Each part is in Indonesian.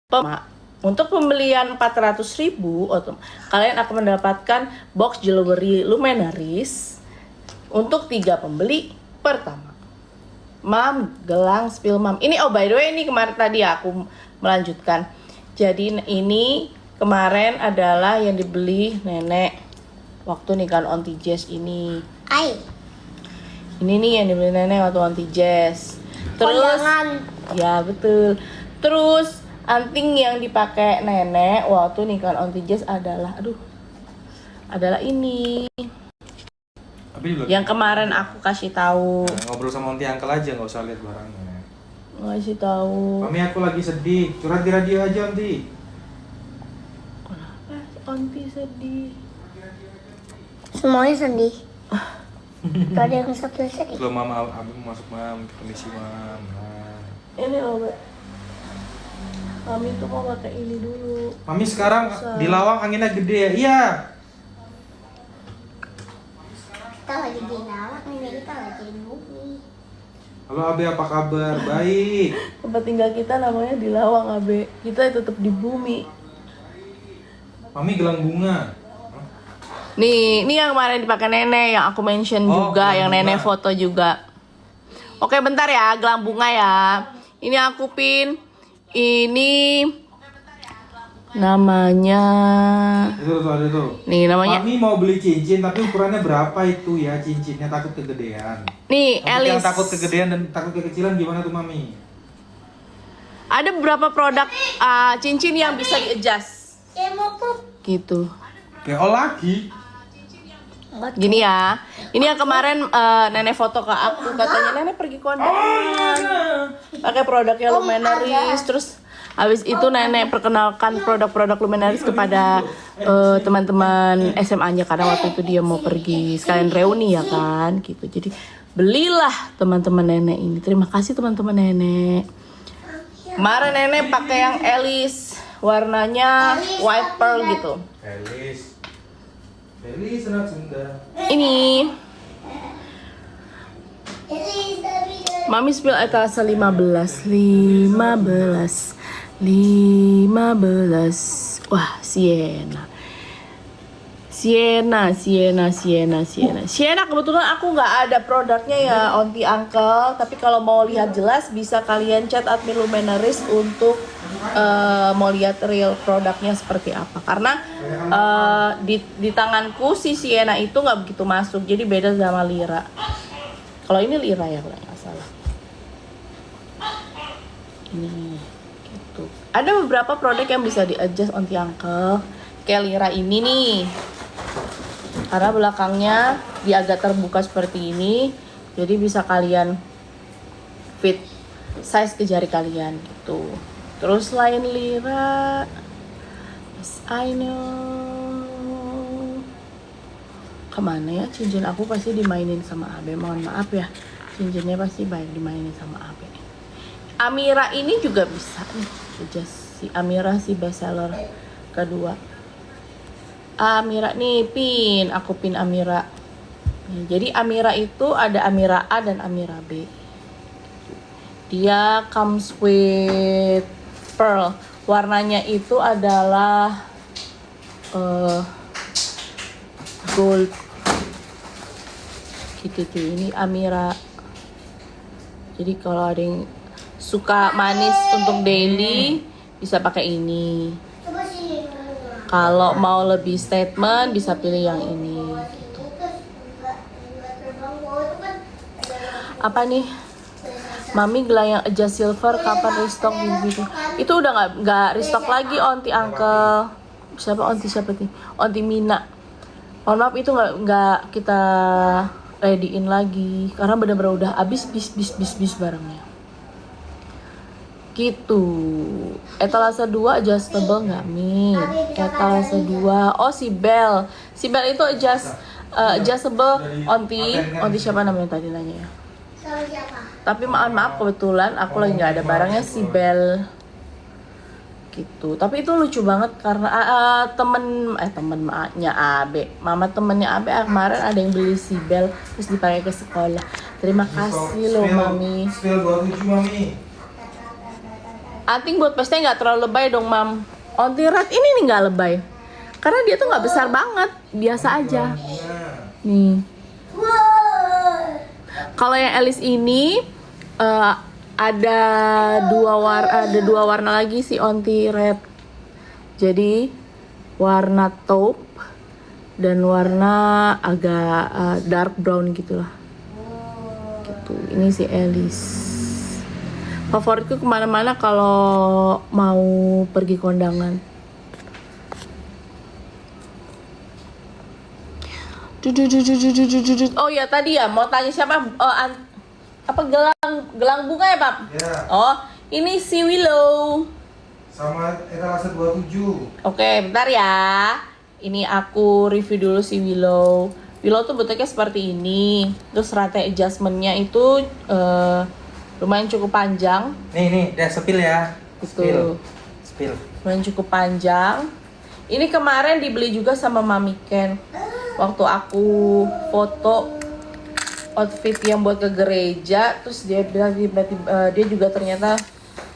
Untuk pembelian 400.000 kalian akan mendapatkan box jewelry luminaries untuk 3 pembeli pertama. Mam, gelang spill mam. Ini by the way ini kemarin tadi aku melanjutkan. Jadi ini kemarin adalah yang dibeli nenek waktu nikahan Onti Jess ini. Ini nih yang dibeli nenek waktu Onti Jess. Terus ya betul. Terus anting yang dipakai nenek waktu nikahan Onti Jess adalah ini. Yang kemarin aku kasih tahu. Nah, ngobrol sama Onti Uncle aja, nggak usah lihat barangnya. Ngasih tahu. Mami, aku lagi sedih. Curhat di radio aja, Onti. Kenapa Onti sedih? Semuanya sedih. Gak ada yang sedih. Kalau Mama, Abi mau masuk, Mam. Permisi, Mam. Nah. Ini Mami tuh mau pakai ini dulu. Mami sekarang di Lawang anginnya gede ya? Iya. Kita lagi di Lawang, ini kita lagi di bumi. Halo Abe, apa kabar? Baik. Tempat tinggal kita namanya di Lawang, Abe. Kita tetap di bumi. Mami gelang bunga. Nih, ini yang kemarin dipakai nenek yang aku mention juga, yang nenek foto juga. Oke, bentar ya, gelang bunga ya. Ini aku pin. Ini namanya Itu ada tuh. nih namanya. Mami mau beli cincin tapi ukurannya berapa itu ya cincinnya, takut kegedean. Nih, Nanti yang Elis. takut kegedean dan takut kekecilan gimana tuh Mami? Ada beberapa produk cincin yang bisa di-adjust. Gitu. PO lagi. Gini ya. Ini yang kemarin nenek foto ke aku, katanya nenek pergi kondangan. Pakai produknya Luminaries, terus habis itu nenek perkenalkan produk-produk Luminaries kepada teman-teman SMA-nya karena waktu itu dia mau pergi sekalian reuni ya kan, gitu. Jadi belilah teman-teman nenek ini. Terima kasih teman-teman nenek. Kemarin nenek pakai yang Elis, warnanya white pearl gitu. Elis anak Sunda. Ini Mami spill etalase 15. Wah, Sienna kebetulan aku nggak ada produknya ya Onti Uncle, tapi kalau mau lihat jelas bisa kalian chat admin Luminaries untuk mau lihat real produknya seperti apa, karena di tanganku si Sienna itu nggak begitu masuk, jadi beda sama Lira. Kalau ini Lira ya kalau nggak salah. Ini gitu. Ada beberapa produk yang bisa di adjust Onti Uncle, kayak Lira ini nih. Karena belakangnya dia agak terbuka seperti ini, jadi bisa kalian fit size ke jari kalian gitu. Terus lain Lira, yes I know. Kemana ya cincin aku pasti dimainin sama Abe. Mohon maaf ya, cincinnya pasti banyak dimainin sama Abe. Amira ini juga bisa nih, si Amira si bestseller kedua. Amira nih aku pin Amira. Nih, jadi Amira itu ada Amira A dan Amira B. Dia comes with pearl. Warnanya itu adalah gold. Gitu tuh. Ini Amira. Jadi kalau ada yang suka manis untuk daily bisa pakai ini. Kalau mau lebih statement bisa pilih yang ini gitu. Apa nih? Mami gelang yang adjust silver kapan restock gitu. Itu udah nggak restock lagi Onti Uncle. Siapa nih? Onti Mina. Mohon maaf itu nggak kita readyin lagi karena benar-benar udah habis bis barangnya. Gitu. Etalase 2 adjustable nggak Mi? Etalase 2. Oh si Bell itu adjustable Onti siapa namanya tadi nanya ya? Tapi maaf kebetulan aku lagi nggak ada barangnya si Bell gitu. Tapi itu lucu banget karena temennya Abe, mama temennya Abe kemarin ada yang beli si Bell terus dipakai ke sekolah. Terima kasih loh Mami. Spill 27 Mami. Anting buat pesta nggak terlalu lebay dong, Mam. Onti red ini nih nggak lebay. Karena dia tuh nggak besar banget, biasa aja. Nih. Kalau yang Alice ini ada dua warna lagi si onti red. Jadi warna taupe dan warna agak dark brown gitulah. Gitu. Ini si Alice. Favoritku kemana-mana kalau mau pergi kondangan. Oh ya tadi ya mau tanya siapa? Apa gelang bunga ya, Pak? Ya. Oh, ini si Willow. Sama etalase 27. Oke, bentar ya. Ini aku review dulu si Willow. Willow tuh bentuknya seperti ini. Terus rantai adjustmentnya itu lumayan cukup panjang. Nih, dia sepil ya. Gitu. Spill. Lumayan cukup panjang. Ini kemarin dibeli juga sama Mami Ken. Waktu aku foto outfit yang buat ke gereja, terus dia bilang dia juga ternyata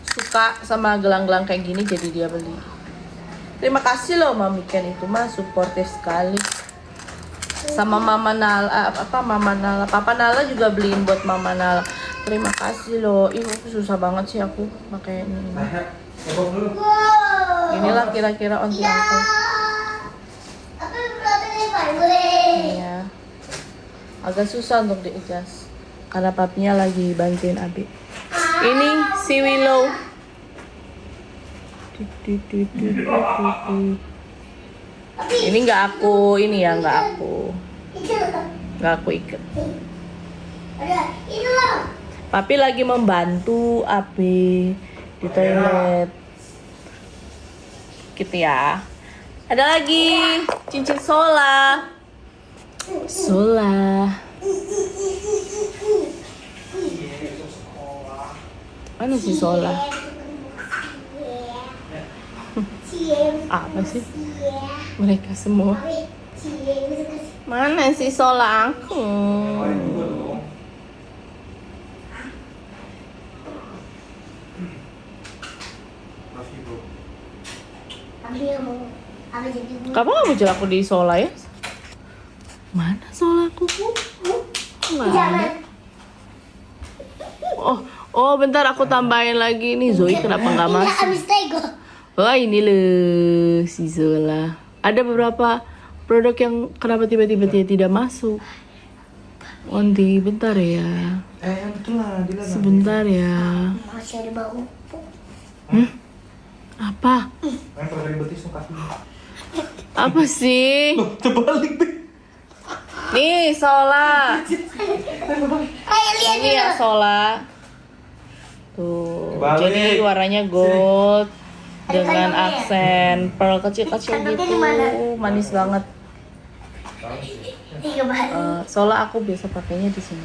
suka sama gelang-gelang kayak gini, jadi dia beli. Terima kasih loh Mami Ken, itu mah suportif sekali. Sama Mama Nala, Papa Nala juga beliin buat Mama Nala. Terima kasih loh. Ih, susah banget sih aku pakai ini. Cebok dulu. Inilah kira-kira onti aku. Iya. Agak susah untuk di-adjust karena papinya lagi bantuin Abi. Ini si Willow. Ini nggak aku ikat. Papi lagi membantu Abi di toilet. Gitu ya. Ada lagi cincin Sola. Mana si Sola? Apa sih? Mereka semua. Mana si Sola aku? Kamu nggak mau aku di Sola ya? Mana Solaku? Nggak ada. Oh, bentar aku tambahin lagi nih. Zoe kenapa nggak masuk? Oh ini loh si Zola. Ada beberapa produk yang kenapa tiba-tiba dia tidak masuk. Onti, bentar ya. Betul lah, Sebentar ya. Masih ada bau. Apa? Main kalau dari betis tuh kaki. Apa sih? Loh, terbalik deh. Nih Sola. Ayo lihat Ini ya dulu. Sola. Tuh. Balik. Jadi warnanya gold Ada dengan kandungnya ya? aksen pearl kecil-kecil Kandungnya gitu. di mana? Manis banget. Tiga balik. Sola aku biasa pakainya di sini.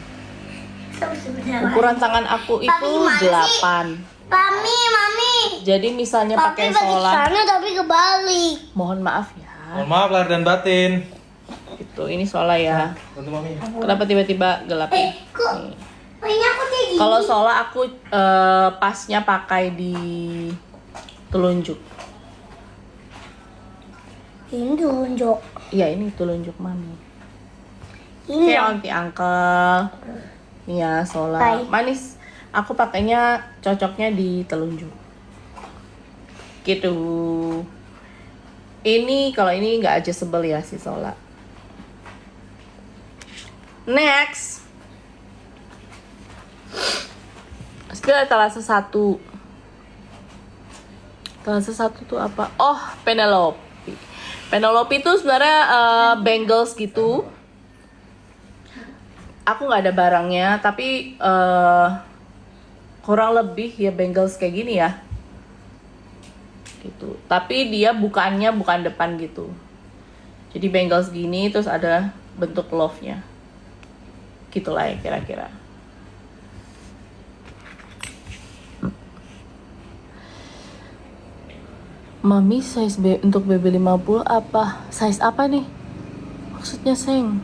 Sebenarnya. Ukuran tangan aku itu Tapi gimana sih? 8. Mami. Jadi misalnya pakai Papi balik Sola, sana tapi kebalik. mohon maaf ya. Mohon maaf lahir dan batin. Itu ini Sola ya. Bantu mami. Kenapa tiba-tiba gelap ya? Kok Nih. mainnya aku kayak gini? Kalau Sola aku pasnya pakai di telunjuk. Ini tunjuk. Iya ini telunjuk mami. Ini Kayak dong. onti uncle. Nih ya Sola. Bye. Manis. Aku pakainya cocoknya di telunjuk. Gitu. Ini kalau ini nggak adjustable ya si Sola. Next. Spill etalase 1. Etalase 1 tuh apa? Oh, Penelope. Penelope itu sebenarnya bangles gitu. Aku nggak ada barangnya, tapi kurang lebih ya bangles kayak gini ya. Gitu. Tapi dia bukan depan gitu. Jadi bangles gini terus ada bentuk love-nya. Gitulah ya kira-kira. Mami size untuk BB50 apa? Size apa nih? Maksudnya Seng?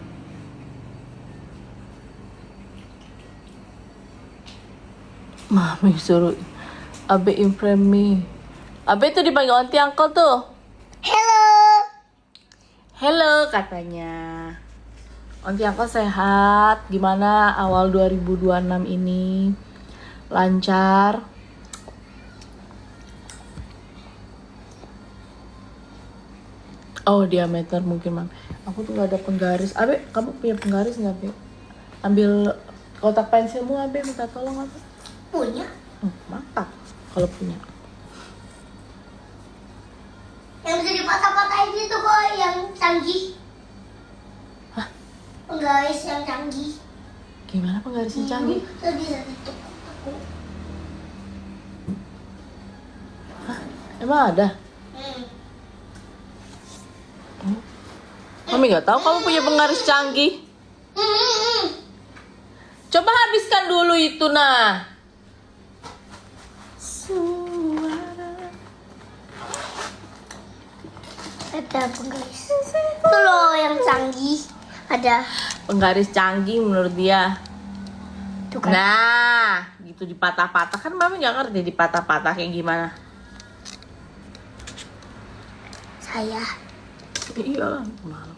Mami suruh Abe in frame me. Abe tuh dipanggil auntie uncle tuh. Hello. Hello katanya. Auntie uncle sehat. Gimana awal 2026 ini? Lancar? Oh, diameter mungkin, Mam. Aku tuh gak ada penggaris. Abe, kamu punya penggaris nggak, Be? Ambil kotak pensilmu, Abe. Minta tolong, Abe. Punya. Mantap kalau punya. Yang bisa dipatah-patahin itu kok yang canggih. Hah? Penggaris yang canggih. Gimana penggaris yang canggih? Itu bisa ditukuk-tukuk. Emang ada? Mami nggak tahu kamu punya penggaris canggih. Coba habiskan dulu itu, nah. Ada penggaris. Itu loh yang canggih. Ada. Penggaris canggih menurut dia. Tuh kan. Nah, gitu dipatah-patah kan Mami nggak ngerti dipatah-patah kayak gimana. Saya. Iya, malas.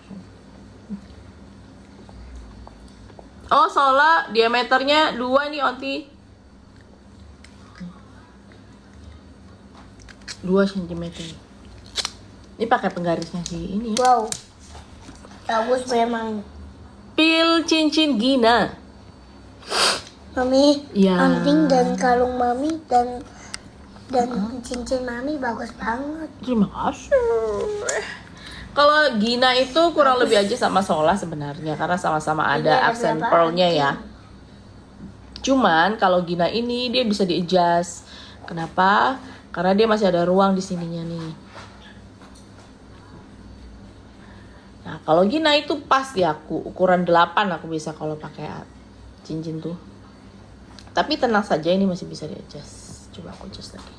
Oh, soalnya diameternya 2 nih, Onti. 2 cm. Ini pakai penggarisnya sih ini. Wow. Bagus memang. Pil cincin Gina. Mami, Ya. anting dan kalung Mami dan cincin Mami bagus banget. Terima kasih. Kalau Gina itu kurang lebih aja sama Sola sebenarnya karena sama-sama Ini ada ada aksen berapa pearlnya anting? ya. Cuman kalau Gina ini dia bisa di-adjust. Kenapa? Karena dia masih ada ruang di sininya nih. Nah, kalau Gina itu pas di aku, ukuran 8 aku bisa kalau pakai cincin tuh. Tapi tenang saja ini masih bisa di-adjust. Coba aku adjust lagi.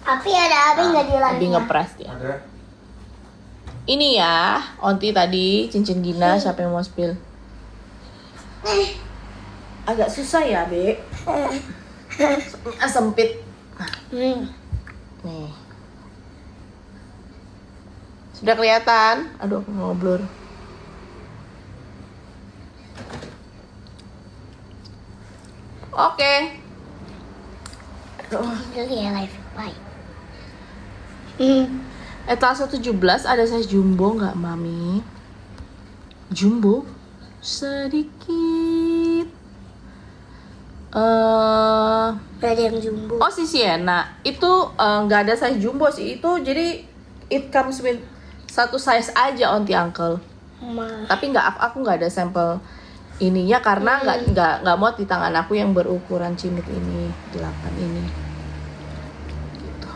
Tapi ada Abi nggak di Lebih lainnya. ngepres dia. Ada. Ini ya, Onti tadi cincin Gina, siapa yang mau spill? Agak susah ya, Be. Sempit. Nih. Sudah kelihatan? Aduh, aku mau blur. Oke. Aduh. Itu ya live. Bye. Etalase 17 ada size jumbo nggak, Mami? Jumbo? Sedikit. Ada yang jumbo. Oh, si Sienna. Itu nggak ada size jumbo sih. Itu jadi it comes with satu size aja, Auntie Uncle. Tapi aku nggak ada sampel ininya karena nggak mau di tangan aku yang berukuran cimit ini, 8 ini. Gitu.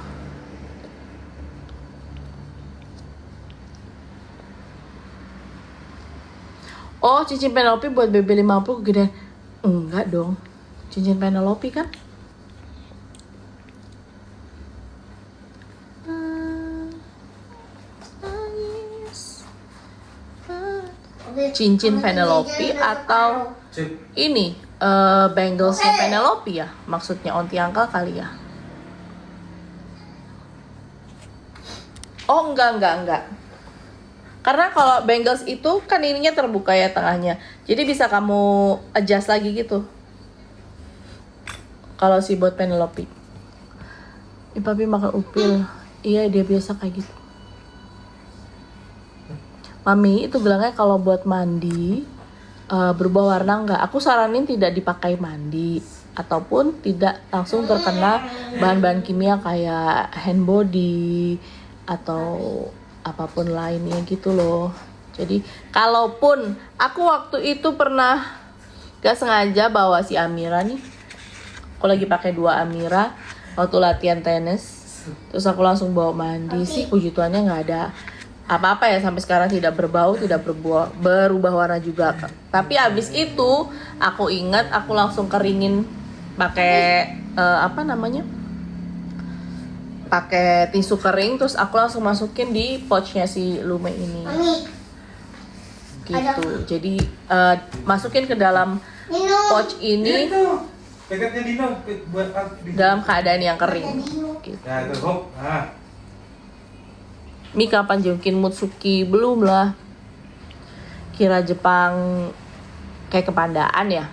Oh, cincin Penelope buat BB 50 kegedean. Enggak dong. Cincin Penelope kan? Cincin Penelope atau Cip. ini banglesnya Penelope ya? Maksudnya Auntie Uncle kali ya? Oh, enggak. Karena kalau bangles itu kan ininya terbuka ya tengahnya. Jadi bisa kamu adjust lagi gitu. Kalau si buat Penelope. Ih, papi makan upil. Iya, dia biasa kayak gitu. Mami, itu gelangnya kalau buat mandi berubah warna enggak? Aku saranin tidak dipakai mandi ataupun tidak langsung terkena bahan-bahan kimia kayak hand body atau apapun lainnya gitu loh. Jadi kalaupun aku waktu itu pernah gak sengaja bawa si Amira nih, aku lagi pakai 2 Amira waktu latihan tenis, terus aku langsung bawa mandi sih, puji Tuhannya nggak ada apa-apa ya, sampai sekarang tidak berbau, tidak berubah warna juga. Tapi abis itu aku ingat aku langsung keringin pakai apa namanya, pakai tisu kering, terus aku langsung masukin di pouchnya si Lume ini. Mami, Gitu. Jadi masukin ke dalam minum. pouch ini. Itu. Pekatnya Dino buat dalam keadaan yang kering. Gitu. Ya itu, hop. Nah. Mi kapan jungkin Mutsuki? Belum lah. Kira Jepang kayak kepandaan ya.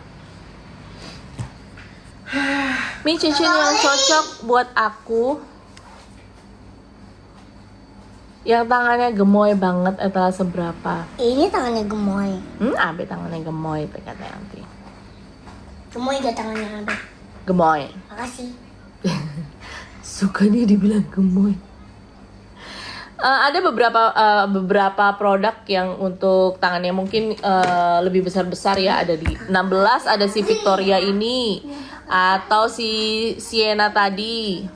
Mi cincin yang cocok buat aku. Yang tangannya gemoy banget adalah seberapa? Ini tangannya gemoy. Abe tangannya gemoy katanya nanti. Gemoy gak tangannya Abe? Gemoy. Makasih. Sukanya dibilang gemoy. Ada beberapa produk yang untuk tangannya mungkin lebih besar-besar ya. Ada di 16 ada si Victoria ini atau si Sienna tadi.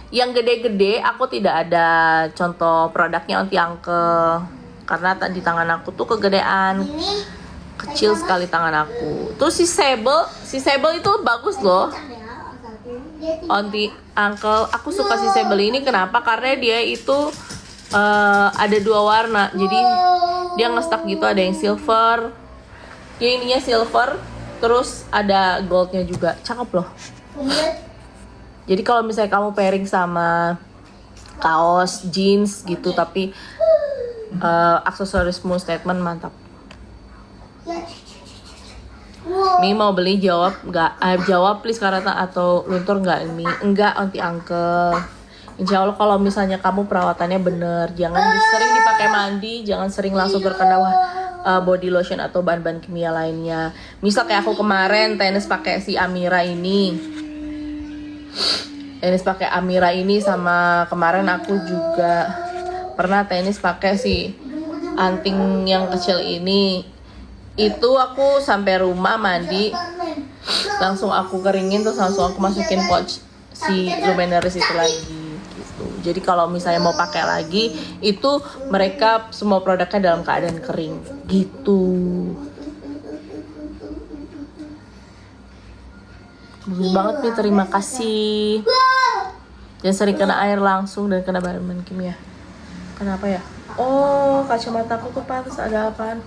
Yang gede-gede aku tidak ada contoh produknya Onti Angke karena di tangan aku tuh kegedean. Ini Kecil sekali tangan aku. Terus si Sable itu bagus loh. Onti Uncle, aku suka si Sable ini kenapa? Karena dia itu ada 2 warna. Jadi dia nge-stack gitu, ada yang silver. Dia ininya silver, terus ada goldnya juga. Cakep loh. Jadi kalau misalnya kamu pairing sama kaos, jeans gitu, tapi aksesorismu statement mantap. Mi mau beli jawab nggak? Jawab please Karata atau luntur nggak Mi? Enggak Onti Uncle. Insya Allah kalau misalnya kamu perawatannya bener, jangan sering dipakai mandi, jangan sering langsung terkena body lotion atau bahan-bahan kimia lainnya. Misal kayak aku kemarin tenis pakai si Amira ini. Tenis pakai Amira ini sama kemarin aku juga pernah tenis pakai si anting yang kecil ini. Itu aku sampai rumah mandi langsung aku keringin terus langsung aku masukin pouch si Luminaris itu lagi gitu. Jadi kalau misalnya mau pakai lagi itu mereka semua produknya dalam keadaan kering gitu. Bagus banget nih, terima kasih. Jangan sering kena air langsung dan kena bahan kimia. Kenapa ya? Oh, kacamataku tuh pantas ada apaan?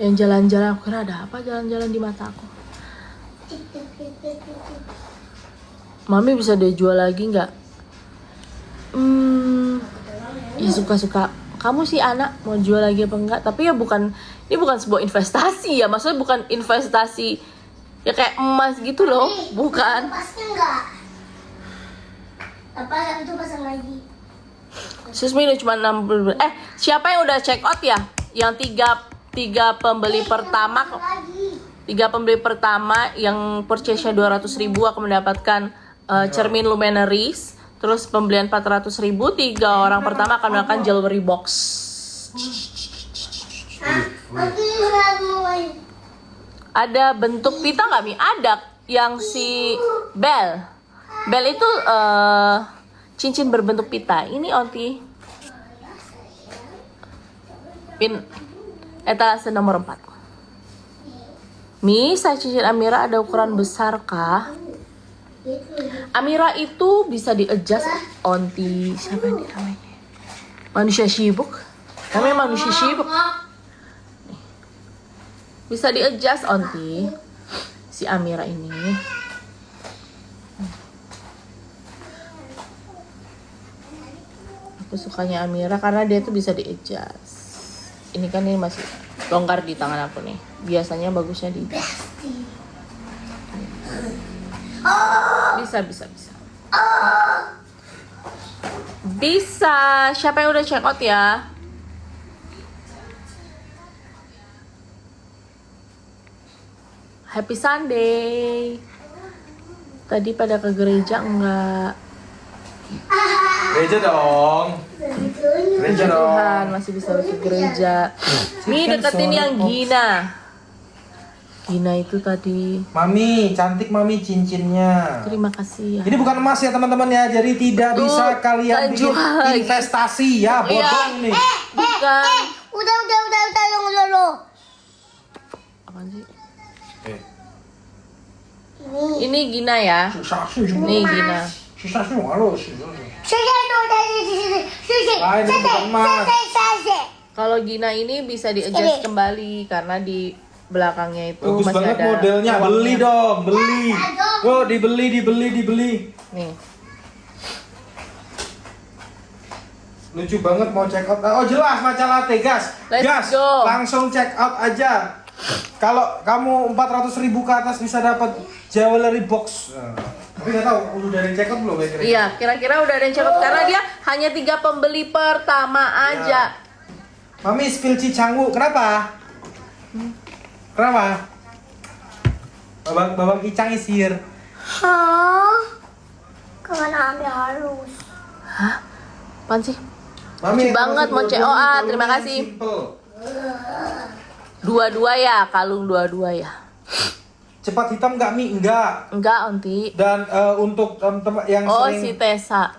Yang jalan-jalan, aku kira ada apa jalan-jalan di mata aku. Mami bisa dijual lagi nggak? Ya suka-suka. Kamu sih anak mau jual lagi apa enggak? Tapi ya ini bukan sebuah investasi ya. Maksudnya bukan investasi ya kayak emas gitu loh, bukan. Pasnya enggak? Apa yang itu pasang lagi? Susmi udah cuma 60. Siapa yang udah check out ya? Yang tiga pembeli pertama, yang purchase-nya 200.000 akan mendapatkan cermin Luminaris. Terus pembelian 400.000, 3 orang pertama akan mendapatkan jewelry box. Ada bentuk pita nggak Mi? Ada yang si Bell itu cincin berbentuk pita. Ini Onti pin etalase nomor 4. Mi, size cincin Amira ada ukuran besar kah? Amira itu bisa di-adjust Onti. Siapa yang namanya? Manusia sibuk. Namanya manusia sibuk. Bisa di-adjust Onti. Si Amira ini. Aku sukanya Amira karena dia tuh bisa di-adjust. Ini kan ini masih longgar di tangan aku nih. Biasanya bagusnya di bisa. Siapa yang udah check out ya? Happy Sunday. Tadi pada ke gereja enggak? Gereja dong. Gereja dong. Tuhan masih bisa ke gereja. Mi deketin yang Gina. Gina itu tadi. Mami, cantik Mami cincinnya. Terima kasih ya. Ini bukan emas ya teman-teman ya, jadi tidak Tuh, bisa kalian bikin jual lagi. investasi ya, bodong nih. Bukan. Udah, lo. Apaan sih? Ini. Ini Gina ya. Nih Gina. Bukan emas. Kalau Gina ini bisa di-adjust kembali karena di belakangnya itu Bagus masih banget ada modelnya. ruangnya. Beli dong, beli. Yuk dibeli. Nih. Lucu banget mau check out. Oh jelas matcha latte gas. Let's Gas. go. Langsung check out aja. Kalau kamu 400.000 ke atas bisa dapat jewelry box. Tapi nggak tahu udah ada yang check out belum ya kira-kira? Iya, kira-kira udah ada yang cakep karena dia hanya 3 pembeli pertama aja. Mami spill cicangwu. Kenapa? Kenapa? Babang Icang is here. Hah? Kemana ambil halus? Hah? Apaan sih? Mami Lucu banget, mau COA, terima kasih. Dua-dua ya, kalung dua-dua ya. Cepat hitam nggak Mi? Enggak. Enggak, Onti. Dan untuk teman-teman yang Oh, sering si Tessa.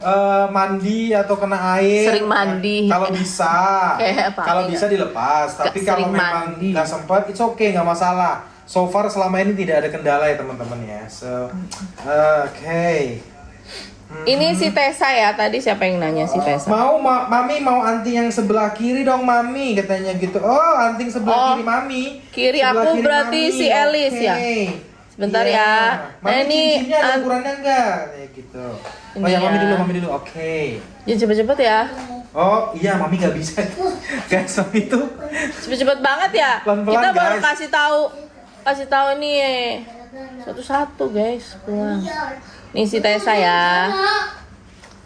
mandi atau kena air, Sering mandi. kalau bisa, Kayak apa? kalau bisa dilepas. Nggak Tapi kalau sering memang mandi. nggak sempat, it's okay, nggak masalah. So far selama ini tidak ada kendala ya teman-teman ya. So, oke. Ini si Tessa ya, tadi siapa yang nanya si Tessa? Mami mau anting yang sebelah kiri dong Mami katanya gitu. Oh anting sebelah Oh, kiri Mami. kiri Sebelah aku kiri berarti Mami. si Elis ya? Sebentar Iya. ya. Mami Nah, ini cincinnya ada ukurannya enggak? Kayak gitu. Oh Ini ya ya. Mami dulu. Oke. Ya cepet-cepet ya. Oh iya Mami nggak bisa. Guys Mami tuh Cepet-cepet banget ya. Pelan-pelan, Kita baru guys. kasih tahu nih satu-satu guys. Pulang. Nih si Tessa ya.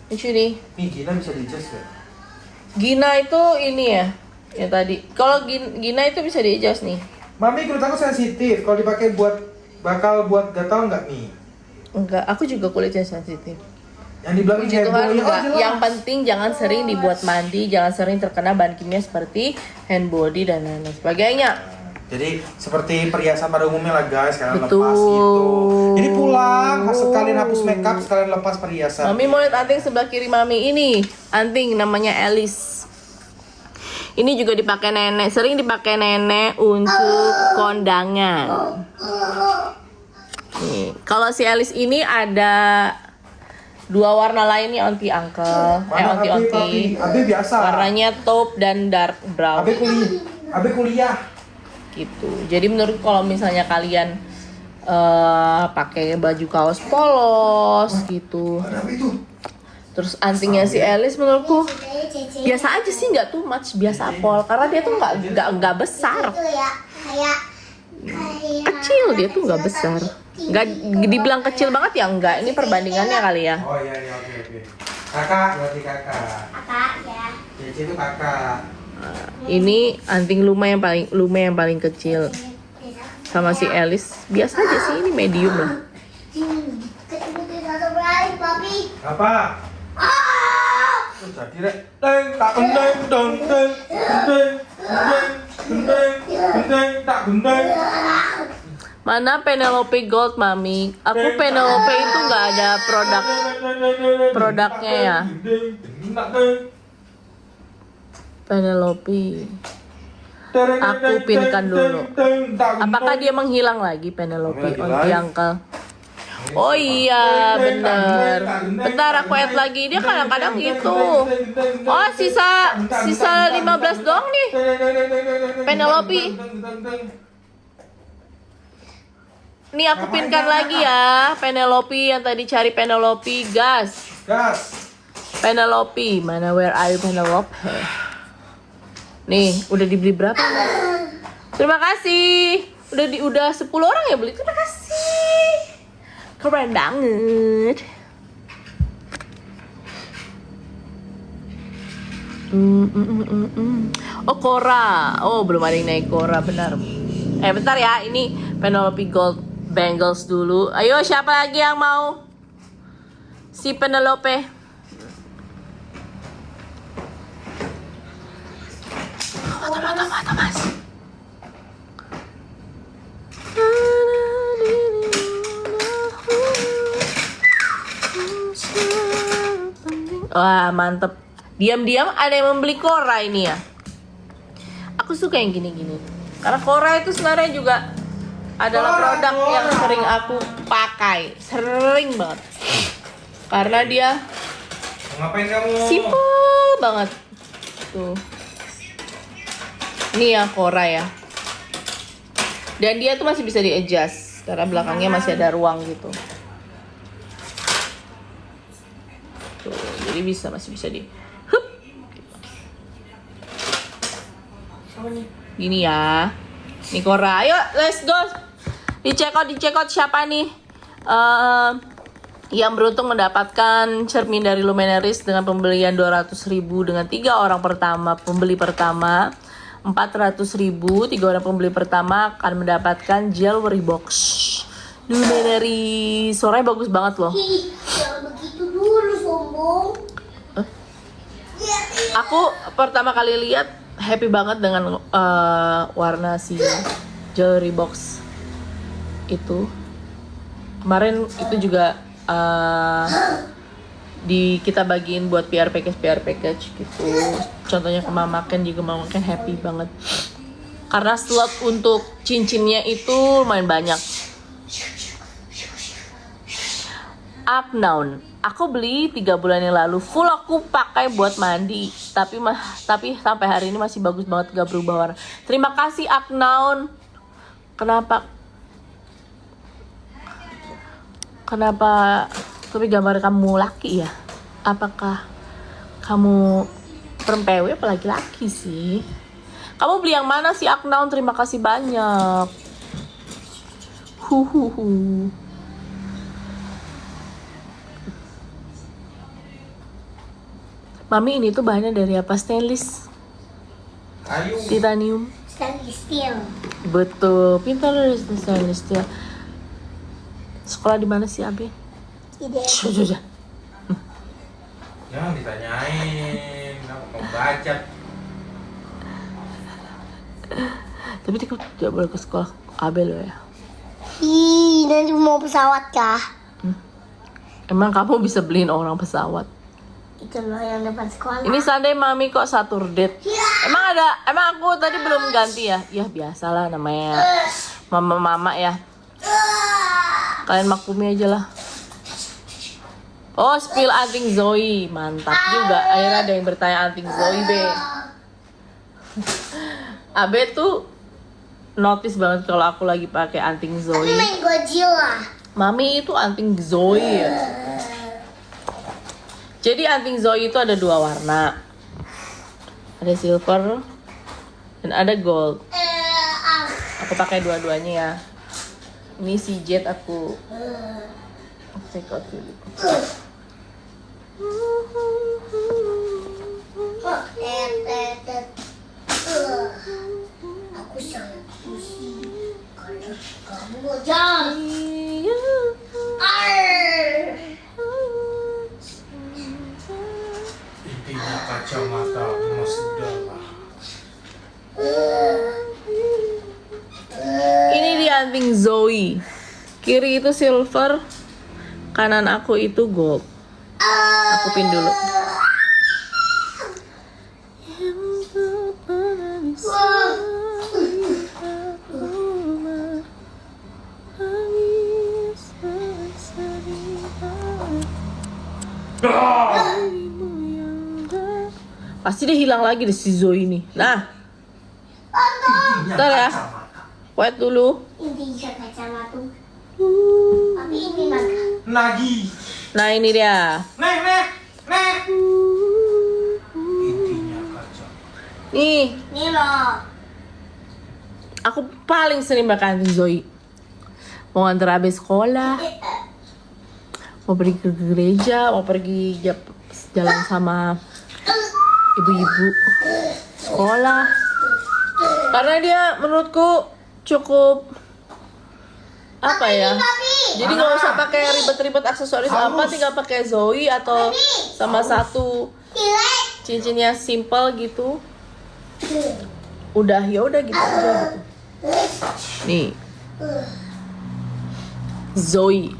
Lucu nih. Nih Gina bisa di-adjust ya? Gina itu ini ya. Ya tadi. Kalau Gina itu bisa di-adjust nih. Mami kulit aku sensitif. Kalau dipakai bakal buat gatal nggak Mi? Enggak, aku juga kulitnya sensitif. Yang di belakang Puji Tuhan heboh, enggak. jelas. Yang penting jangan sering dibuat mandi, jangan sering terkena bahan kimia seperti hand body dan lain sebagainya. Jadi seperti perhiasan pada umumnya lah guys, kalian Betul. lepas gitu. Jadi pulang, sekalian hapus makeup, sekalian lepas perhiasan. Mami mau lihat anting sebelah kiri Mami ini. Anting namanya Alice. Ini juga dipakai nenek, sering dipakai nenek untuk kondangan. Nih, kalau si Alice ini ada 2 warna lainnya onti uncle, Mana onti. Abi biasa. Warnanya taupe dan dark brown Abi kuliah. gitu. Jadi menurut kalau misalnya kalian pakai baju kaos polos gitu, Ada apa itu? terus antingnya si Alice menurutku biasa aja sih, nggak too much, biasa pol karena dia tuh nggak besar, Itu ya, kayak kecil, dia tuh nggak besar, nggak dibilang kecil banget ya, enggak, ini perbandingannya kali ya. Oh iya oke. Kakak berarti kakak. apa ya? Cici itu kakak. Ini anting Luma yang paling kecil, sama si Alice biasa aja sih, ini medium lah. Ketemu satu kali, papi. Apa? Jadi rek, deng tak gendeng dong deng gendeng tak gendeng. Mana Penelope Gold Mami? Aku Penelope itu nggak ada produknya ya. Penelope. Aku pinkan dulu. Apakah dia menghilang lagi Penelope? Onti Uncle. Oh iya bener. Bentar aku add lagi. Dia kadang-kadang gitu. Oh sisa 15 doang nih. Penelope. Nih aku pinkan lagi ya. Penelope yang tadi cari Penelope, gas. Penelope, mana where are you Penelope? Nih, udah dibeli berapa? Terima kasih. Udah 10 orang ya beli. Terima kasih. Keren banget. Oh, Cora. Oh, belum ada yang naik Cora, benar. Bentar ya. Ini Penelope Gold Bangles dulu. Ayo, siapa lagi yang mau? Si Penelope. Thomas. Wah, mantep. Diam-diam ada yang membeli Cora ini ya. Aku suka yang gini-gini. Karena Cora itu sebenarnya juga adalah produk yang sering aku pakai. Sering banget. Karena dia Ngapain kamu? simple banget. Tuh. Ini ya Cora ya. Dan dia tuh masih bisa di-adjust karena belakangnya masih ada ruang gitu. Tuh, jadi masih bisa di hup. Gini ya. Nih Cora, ayo let's go. Dicek out siapa nih? Yang beruntung mendapatkan cermin dari Luminaries dengan pembelian 200.000 dengan 3 orang pembeli pertama 400.000. 3 orang pembeli pertama akan mendapatkan jewelry box Luminaries. Suaranya bagus banget loh. Ih, jangan begitu dulu sombong. Aku pertama kali lihat happy banget dengan warna si jewelry box itu. Kemarin itu juga kita bagiin buat PR package gitu. Contohnya ke Mama Ken juga, Mama Ken happy banget. Karena slot untuk cincinnya itu lumayan banyak. Aknown, aku beli 3 bulan yang lalu, full aku pakai buat mandi, tapi sampai hari ini masih bagus banget, gak berubah warna. Terima kasih Aknown. Kenapa tapi gambar kamu laki ya? Apakah kamu perempuan apa laki-laki sih? Kamu beli yang mana sih Aknown? Terima kasih banyak. Huhuhu. Mami, ini tuh bahannya dari apa? Stainless, Kayu. titanium. Stainless steel. Betul, pintar dari stainless steel. Sekolah di mana sih Abi? Ide. Sudah. Jangan ditanyain, aku mau baca. Tapi dia tidak boleh ke sekolah Abel loh ya. Ih, nanti mau pesawat kah? Emang kamu bisa beliin orang pesawat? Itu loh yang depan sekolah. Ini Sunday Mami kok Saturday. Emang aku tadi belum ganti ya? Ya biasalah namanya mama ya. Kalian maklumi aja lah. Oh, spill anting Zoe. Mantap juga. Akhirnya ada yang bertanya anting Zoe, Be. Abe tuh notice banget kalau aku lagi pakai anting Zoe. Main Godzilla. Mami itu anting Zoe ya. Jadi anting Zoe itu ada 2 warna. Ada silver dan ada gold. Aku pakai dua-duanya ya. Ini si Jet aku check out dulu. Aku sangat pusing karena kamu ngejam. Intinya kacamata emas dalam. Ini di anting Zoe. Kiri itu silver, kanan aku itu gold. Aku pin dulu. Pasti dia hilang lagi deh si Zoe ini. Nah, bentar ya. Wait dulu. Intinya kacamata. Tapi ini naga. Nagi. Nah, ini dia. Nek. Intinya kacamata. Nih, Ini loh. aku paling sering pakai anting Zoe. Mau nganter Abe sekolah, mau pergi ke gereja, mau pergi jalan sama ibu-ibu sekolah. Karena dia menurutku cukup apa ya? Jadi nggak usah pakai ribet-ribet aksesoris apa, tinggal pakai Zoe atau sama satu cincinnya simple gitu. Udah gitu aja gitu. Nih. Zoe.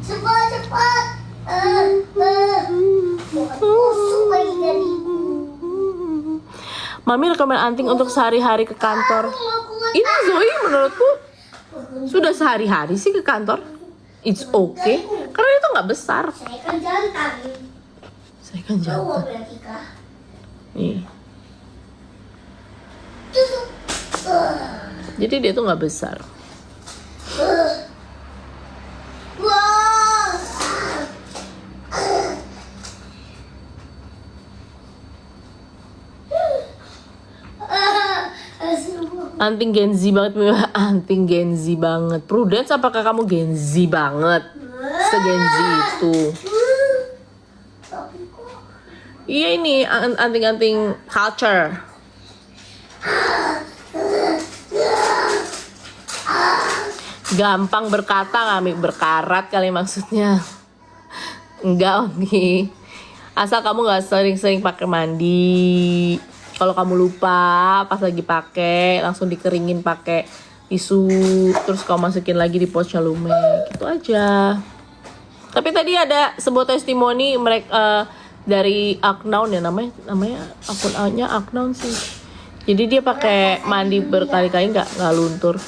Cepat. Busuk lagi dari. Mami rekomen anting untuk sehari-hari ke kantor. Ini Zoe menurutku sudah sehari-hari sih ke kantor. It's okay. Karena itu nggak besar. Saya kan jantan. Saya kan Cowok jantan. berarti kah? Nih. Jadi dia tuh nggak besar. Anting Gen Z banget, anting Gen Z banget. Prudence, apakah kamu Gen Z banget? Se-Gen Z itu. Iya ini anting-anting culture. Gampang berkata kami, berkarat kali maksudnya. Enggak Omi. Asal kamu nggak sering-sering pakai mandi. Kalau kamu lupa pas lagi pakai, langsung dikeringin pakai tisu, terus kamu masukin lagi di pouchnya Lume, gitu aja. Tapi tadi ada sebuah testimoni mereka dari Aknown ya, namanya akunnya Aknown sih. Jadi dia pakai mandi berkali-kali nggak luntur.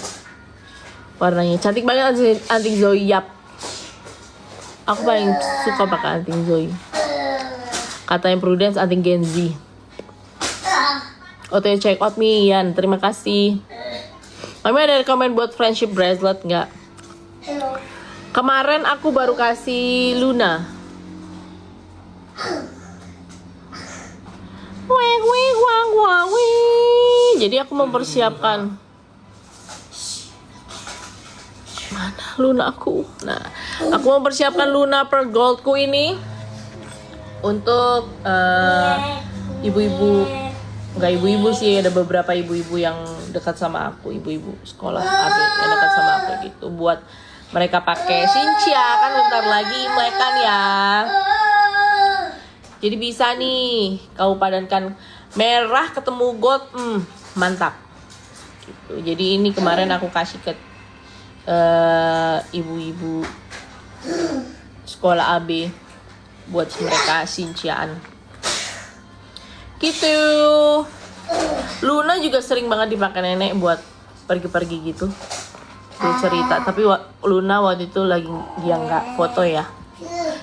Warnanya cantik banget anting Zoe, yap. Aku paling suka pakai anting Zoe. Katanya Prudence anting Gen Z. OTW check out me, Ian. Terima kasih. Mami ada rekomend buat friendship bracelet nggak? Kemarin aku baru kasih Luna. Weng weng wang wang weng. Jadi aku mempersiapkan. Mana Luna aku? Nah, aku mempersiapkan Luna per goldku ini untuk ibu-ibu. Enggak ibu-ibu sih, ada beberapa ibu-ibu yang dekat sama aku, ibu-ibu sekolah AB yang dekat sama aku gitu, buat mereka pakai Shincia kan bentar lagi Imlek kan ya. Jadi bisa nih kau padankan merah ketemu gold, mantap. Gitu. Jadi ini kemarin aku kasih ke ibu-ibu sekolah AB buat mereka Shinciaan. Gitu. Luna juga sering banget dipakai nenek buat pergi-pergi gitu. Dia cerita, tapi Luna waktu itu lagi dia nggak foto ya.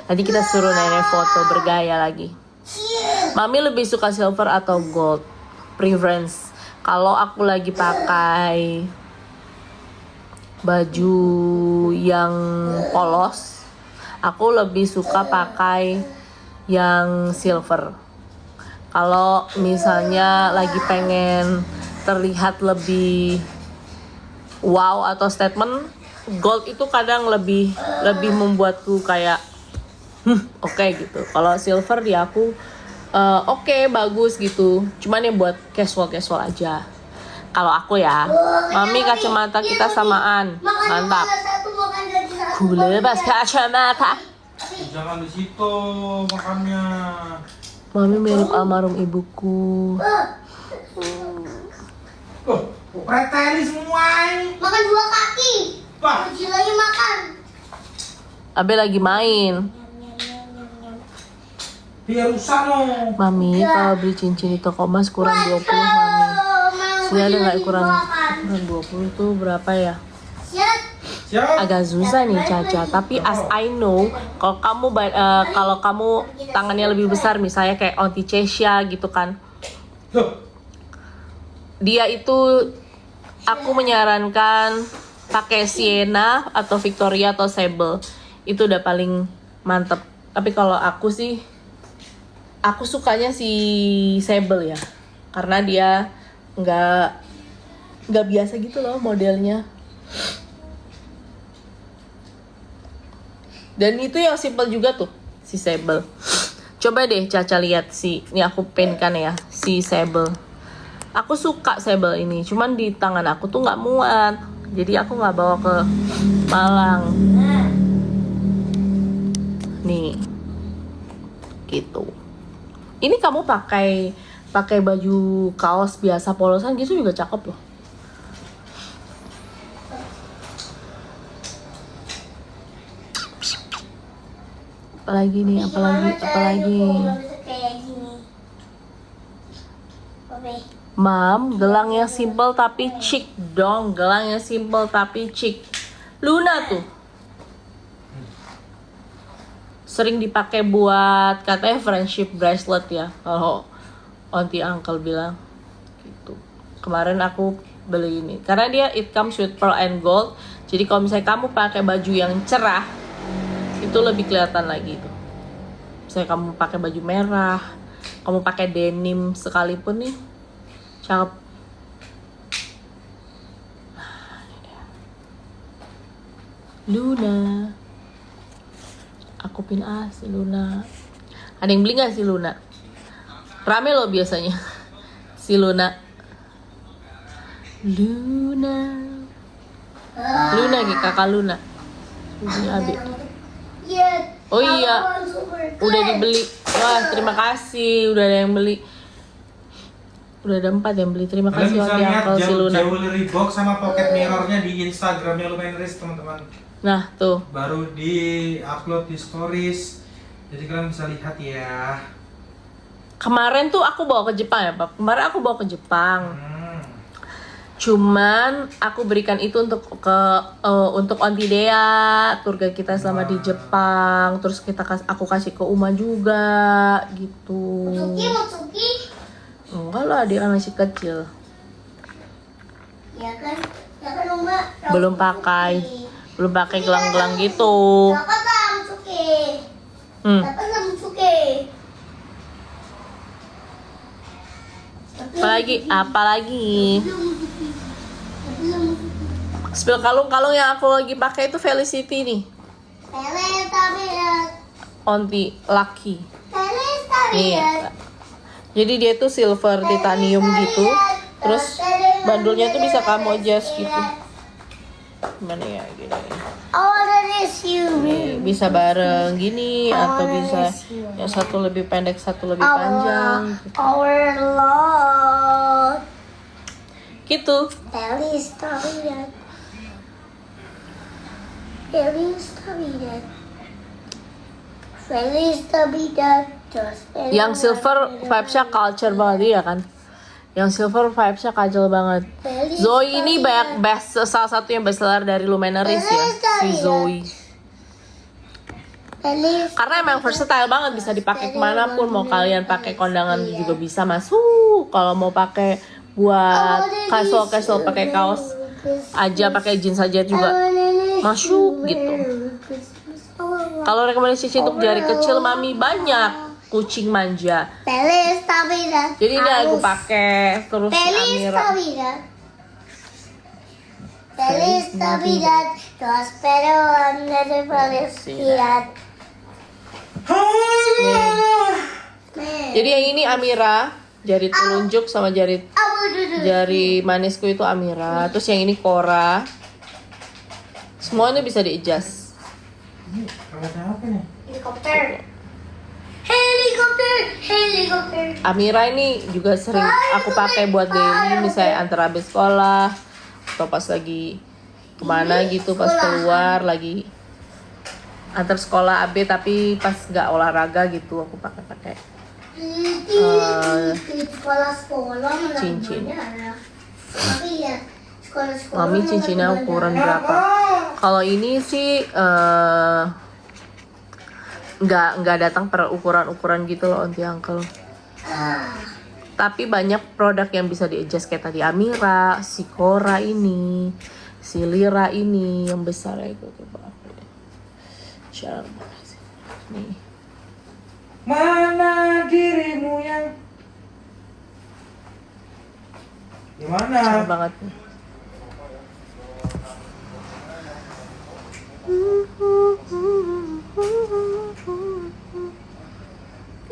Nanti kita suruh nenek foto bergaya lagi. Mami lebih suka silver atau gold? Preference. Kalau aku lagi pakai baju yang polos, aku lebih suka pakai yang silver. Kalau misalnya lagi pengen terlihat lebih wow atau statement, gold itu kadang lebih membuatku kayak oke gitu. Kalau silver di aku oke, bagus gitu. Cuman yang buat casual aja. Kalau aku ya, Mami kacamata kita samaan. Mantap. Ku lepas kacamata. Jangan di situ makannya. Mami mirip almarhum ibuku. Preteli semua ini. Makan dua kaki. Wah. Kecil lagi makan. Abe lagi main. Biar rusak no. Mami, kalau beli cincin di toko emas kurang 20, Mami. Sudah ada nggak ukuran 20 tuh berapa ya? Siap. Agak susah nih Caca, tapi as I know, kalau kamu tangannya lebih besar, misalnya kayak Auntie Chesya gitu kan, dia itu aku menyarankan pakai Sienna atau Victoria atau Sable, itu udah paling mantep. Tapi kalau aku sih, aku sukanya si Sable ya, karena dia nggak biasa gitu loh modelnya. Dan itu yang simple juga tuh, si Sable. Coba deh Caca lihat ini aku pinkan ya, si Sable. Aku suka Sable ini, cuman di tangan aku tuh nggak muat. Jadi aku nggak bawa ke Malang. Nih, gitu. Ini kamu pakai baju kaos biasa polosan gitu juga cakep loh. Apalagi nih, apalagi. Mam, gelang yang simple tapi chic dong. Gelang yang simple tapi chic. Luna tuh sering dipakai buat katanya friendship bracelet ya, kalau auntie uncle bilang gitu. Kemarin aku beli ini karena dia it comes with pearl and gold. Jadi kalau misalnya kamu pakai baju yang cerah itu lebih kelihatan lagi tuh. Misalnya kamu pakai baju merah, kamu pakai denim sekalipun nih, cakep. Luna, aku pin si Luna. Ada yang beli nggak si Luna? Rame loh biasanya si Luna. Luna kakak Luna. Ini Abi. Oh iya, udah dibeli. Wah, terima kasih, udah ada yang beli. Udah ada 4 yang beli. Terima Kalian kasih bisa Onti lihat Uncle si Luna. jewelry box sama pocket mirrornya di Instagramnya Lumenaries teman-teman. Nah tuh, Baru di upload di stories. Jadi kalian bisa lihat ya. kemarin tuh aku bawa ke Jepang ya Pak. Kemarin aku bawa ke Jepang. Cuman aku berikan itu untuk Onti Dea, tour guide kita selama di Jepang. Terus aku kasih ke Uma juga gitu. Mutsuki. Enggak lah, dia kan masih kecil. Ya kan Uma. Belum pakai gelang-gelang gitu. Dapat lah Mutsuki. Dapat lah Mutsuki. Apalagi spill kalung-kalung yang aku lagi pakai itu Felicity nih, Onti Lucky nih ya. Jadi dia tuh silver titanium gitu, terus bandulnya tuh bisa kamu adjust gitu. Gimana ya gini? Nih, bisa bareng gini atau bisa yang satu lebih pendek, satu lebih panjang gitu. Our Lord. Gitu. Feliz Navidad. Yang silver vibes-nya culture banget ya kan. Yang silver vibes-nya kajal banget. Zoe ini salah satu yang bestseller dari Lumenaries ya, si Zoe. Karena emang versatile banget, bisa dipakai kemanapun. Mau kalian pakai kondangan juga bisa masuk. Kalau mau pakai buat casual pakai kaos aja, pakai jeans aja juga masuk gitu. Kalau rekomendasi untuk jari kecil mami banyak kucing manja. Jadi ini aku pakai terus Amira. Feliz Navidad, yo espero andar de felicidad. Jadi yang ini Amira, jari telunjuk sama jari manisku itu Amira. Terus yang ini Cora. Semuanya bisa di-adjust. Helikopter. Amira ini juga sering aku pakai buat daily, misalnya antara habis sekolah atau pas lagi kemana gitu, pas keluar lagi antar sekolah AB tapi pas nggak olahraga gitu aku pakai cincin. Mami cincinnya ukuran berapa? Kalau ini sih nggak datang per ukuran gitu loh Onti Uncle. Tapi banyak produk yang bisa di-adjust kayak tadi Amira, si Cora ini, si Lira ini yang besar ya itu coba. Nih. Mana dirimu yang gimana? Besar banget nih.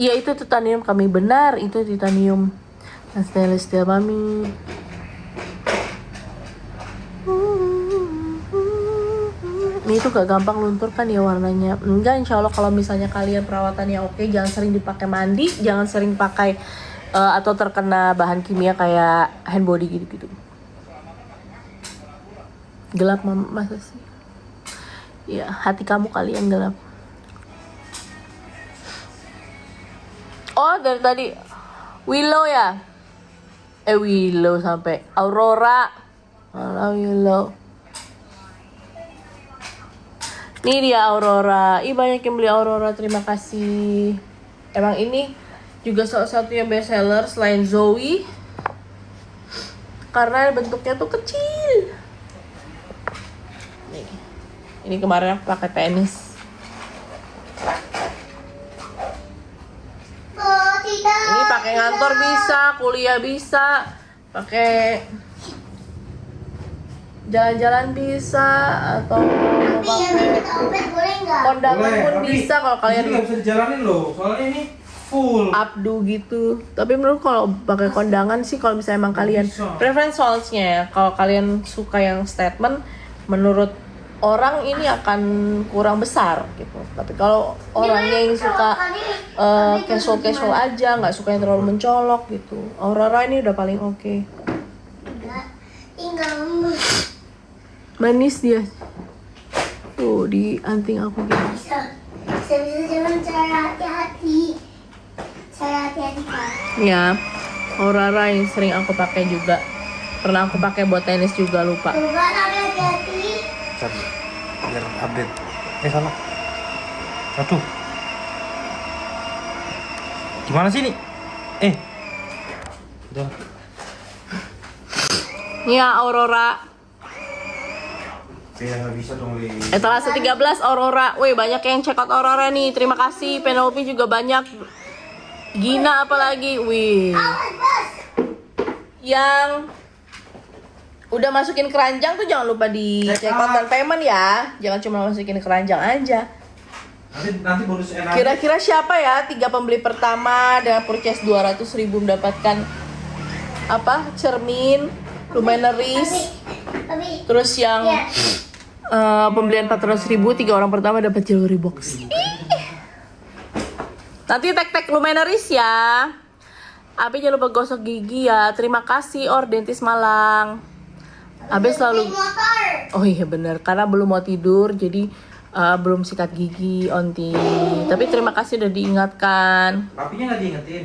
Iya itu titanium kami, benar itu titanium dan stainless steel mami. Ini tuh gak gampang luntur kan ya warnanya. Enggak, insya Allah kalau misalnya kalian perawatannya oke, jangan sering dipakai mandi, jangan sering pakai atau terkena bahan kimia kayak hand body gitu-gitu. Gelap masa sih? Ya hati kamu kali yang gelap. Oh dari tadi Willow ya? Willow sampai Aurora. Malah Willow. Ini dia Aurora. Banyak yang beli Aurora, terima kasih. Emang ini juga salah satu yang best seller selain Zoe. karena bentuknya tuh kecil. Nih. Ini kemarin aku pakai tenis. Oh, tidak. Ini pakai ngantor bisa, kuliah bisa, pakai jalan-jalan bisa, atau mau Tapi yang pakai minta obat boleh nggak? kondangan pun tapi bisa kalau di kalian sini nggak bisa dijalanin loh, soalnya ini full. abdu gitu. Tapi menurut kalau pakai kondangan sih, kalau misalnya emang kalian Bisa. preference soalnya ya, kalau kalian suka yang statement, menurut orang ini akan kurang besar gitu. Tapi kalau orangnya yang suka casual aja, nggak suka yang terlalu mencolok gitu, Aurora ini udah paling oke. Enggak. Tinggal Manis dia. Tuh di anting aku gitu. bisa jalan cara hati-hati. Cara hati-hati Kak. Ya, Aurora ini sering aku pakai juga. Pernah aku pakai buat tenis juga, lupa. Coba tapi hati-hati. Bentar, biar update. Sana. Aduh. Gimana sih nih? Udah. Ya, Aurora. Ya nggak bisa dong, Li. Etalase 13 Aurora. Wih, banyak yang check out Aurora nih. Terima kasih. Penelope juga banyak. Gina apalagi. Wih. Awas, Bos. Yang udah masukin keranjang tuh jangan lupa di check out dan payment ya. Jangan cuma masukin keranjang aja. Nanti bonus enak. Kira-kira siapa ya 3 pembeli pertama dengan purchase 200.000 mendapatkan apa? Cermin, luminaries. Tapi Terus yang ya. pembelian 400.000, 3 orang pertama dapat jewelry box. Nanti tag luminaries ya. Abi jangan lupa gosok gigi ya. Terima kasih Dentis Malang. Abi selalu. motor. Oh iya benar, karena belum mau tidur jadi belum sikat gigi Onti. Tapi terima kasih udah diingatkan. Papinya nggak diingetin.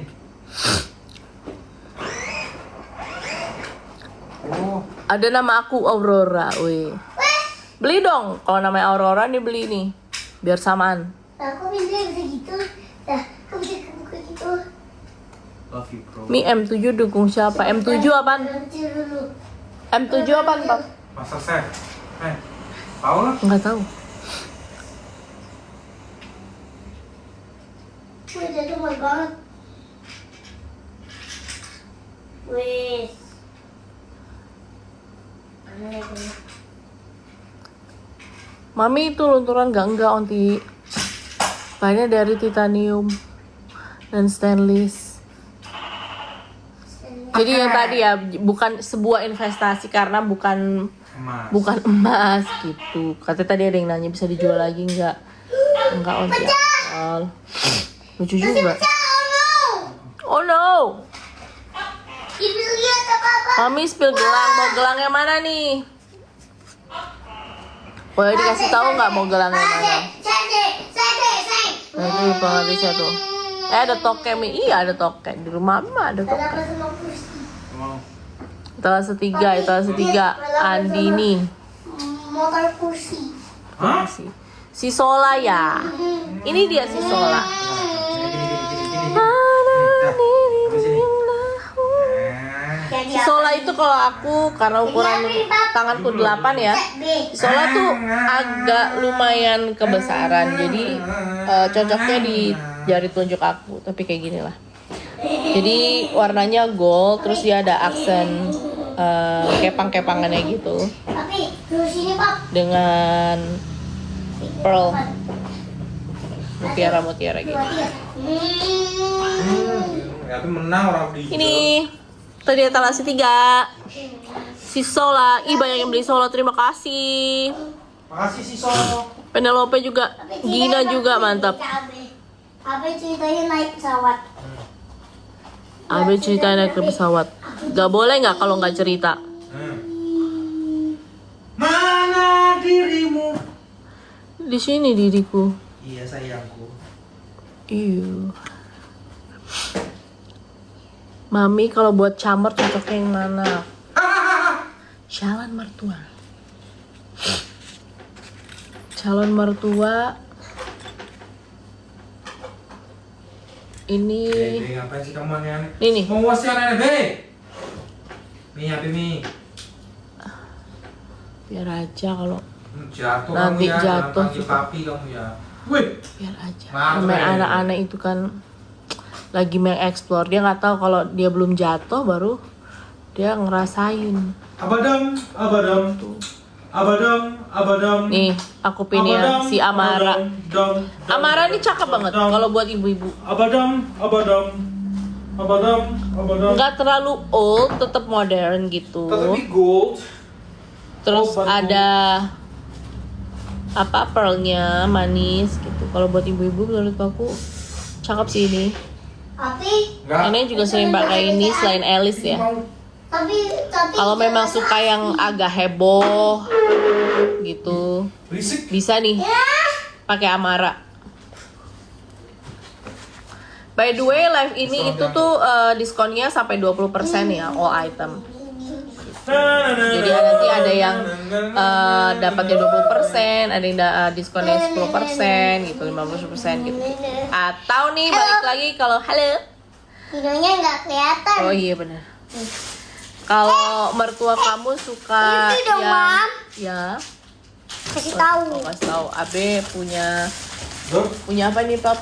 Oh, Ada nama aku Aurora, weh. Beli dong, kalau namanya Aurora nih beli nih, biar samaan. Nah, aku bisa gitu. Nah, aku bisa kebuka gitu. love you bro. Mi M7 dukung siapa? M7 apaan? Kecil dulu. M7 apaan, Pak? Master Chef. Tahu lah. Enggak tahu. Wih, dia tuh mahal banget. Wih. Mana lagi? Mami itu lunturan enggak Onti. Bahannya dari titanium dan stainless. Jadi yang tadi ya bukan sebuah investasi karena bukan emas gitu. Katanya tadi ada yang nanya bisa dijual lagi enggak? Enggak Onti. Lucu juga. Oh no. Ibu lihat apa-apa. Mami spill gelang, mau gelang yang mana nih? Boleh dikasih tahu nggak mau gelang yang mana? Nanti penghabisnya tuh. Ada toke Mi, iya ada toke di rumah mah ada toke. Kenapa sama kursi? Etalase 3, Andi nih. Motor kursi. Hah? Si Sola ya. Ini dia si Sola. Si Sola itu kalau aku karena ukuran tanganku 8 ya. Si Sola tuh agak lumayan kebesaran. Jadi cocoknya di jari telunjuk aku, tapi kayak gini lah. Jadi warnanya gold, terus dia ada aksen kepang-kepangannya gitu. Tapi kursinya Pak. Dengan pearl mutiara gitu. Tapi menang orang di. Ini tadi etalase 3. Si Sola, banyak yang beli Sola, terima kasih. Makasih sih Solo. Penelope juga, Gina juga mantap. Apa ceritanya naik pesawat? Abe cerita naik ke pesawat. Gak boleh nggak kalau nggak cerita. Mana dirimu? Di sini diriku. Iya sayangku. Iya. Mami kalau buat camer cocoknya yang mana? Calon mertua. Calon mertua. Ini Ngapain sih kamu aneh-aneh? Ini nih. Mau wasiat nenek, Be? Mi, apa Mi? Biar aja kalau Jatuh nanti kamu ya, jatuh jangan panggil juga. papi kamu ya. Wih, biar aja. Maaf, Namanya ya. anak-anak itu kan lagi mengeksplor, dia nggak tahu kalau dia belum jatuh baru dia ngerasain. abadam, abadam. Nih, aku pin ya si Amara. Amara ini cakep banget kalau buat ibu-ibu. Abadam. Nggak terlalu old, tetap modern gitu. Tetapi gold. Terus Oh, baru. ada apa pearlnya manis gitu. Kalau buat ibu-ibu menurut aku cakep sih ini. Tapi Ini juga sering pakai ini selain Alice ya. tapi Kalau memang suka yang agak heboh gitu, Berisik. bisa nih pakai Amara. By the way, live ini itu tuh diskonnya sampai 20% ya all item. Jadi nanti ada yang dapatnya 20%, ada yang diskonnya 10% gitu, 50% gitu. Atau nih balik lagi kalau halo. videonya nggak kelihatan. Oh iya benar. Kalau mertua kamu suka Ini dong, yang Mam. ya, Kasih tahu. kasih tahu. Abe punya Duh. apa nih Pap?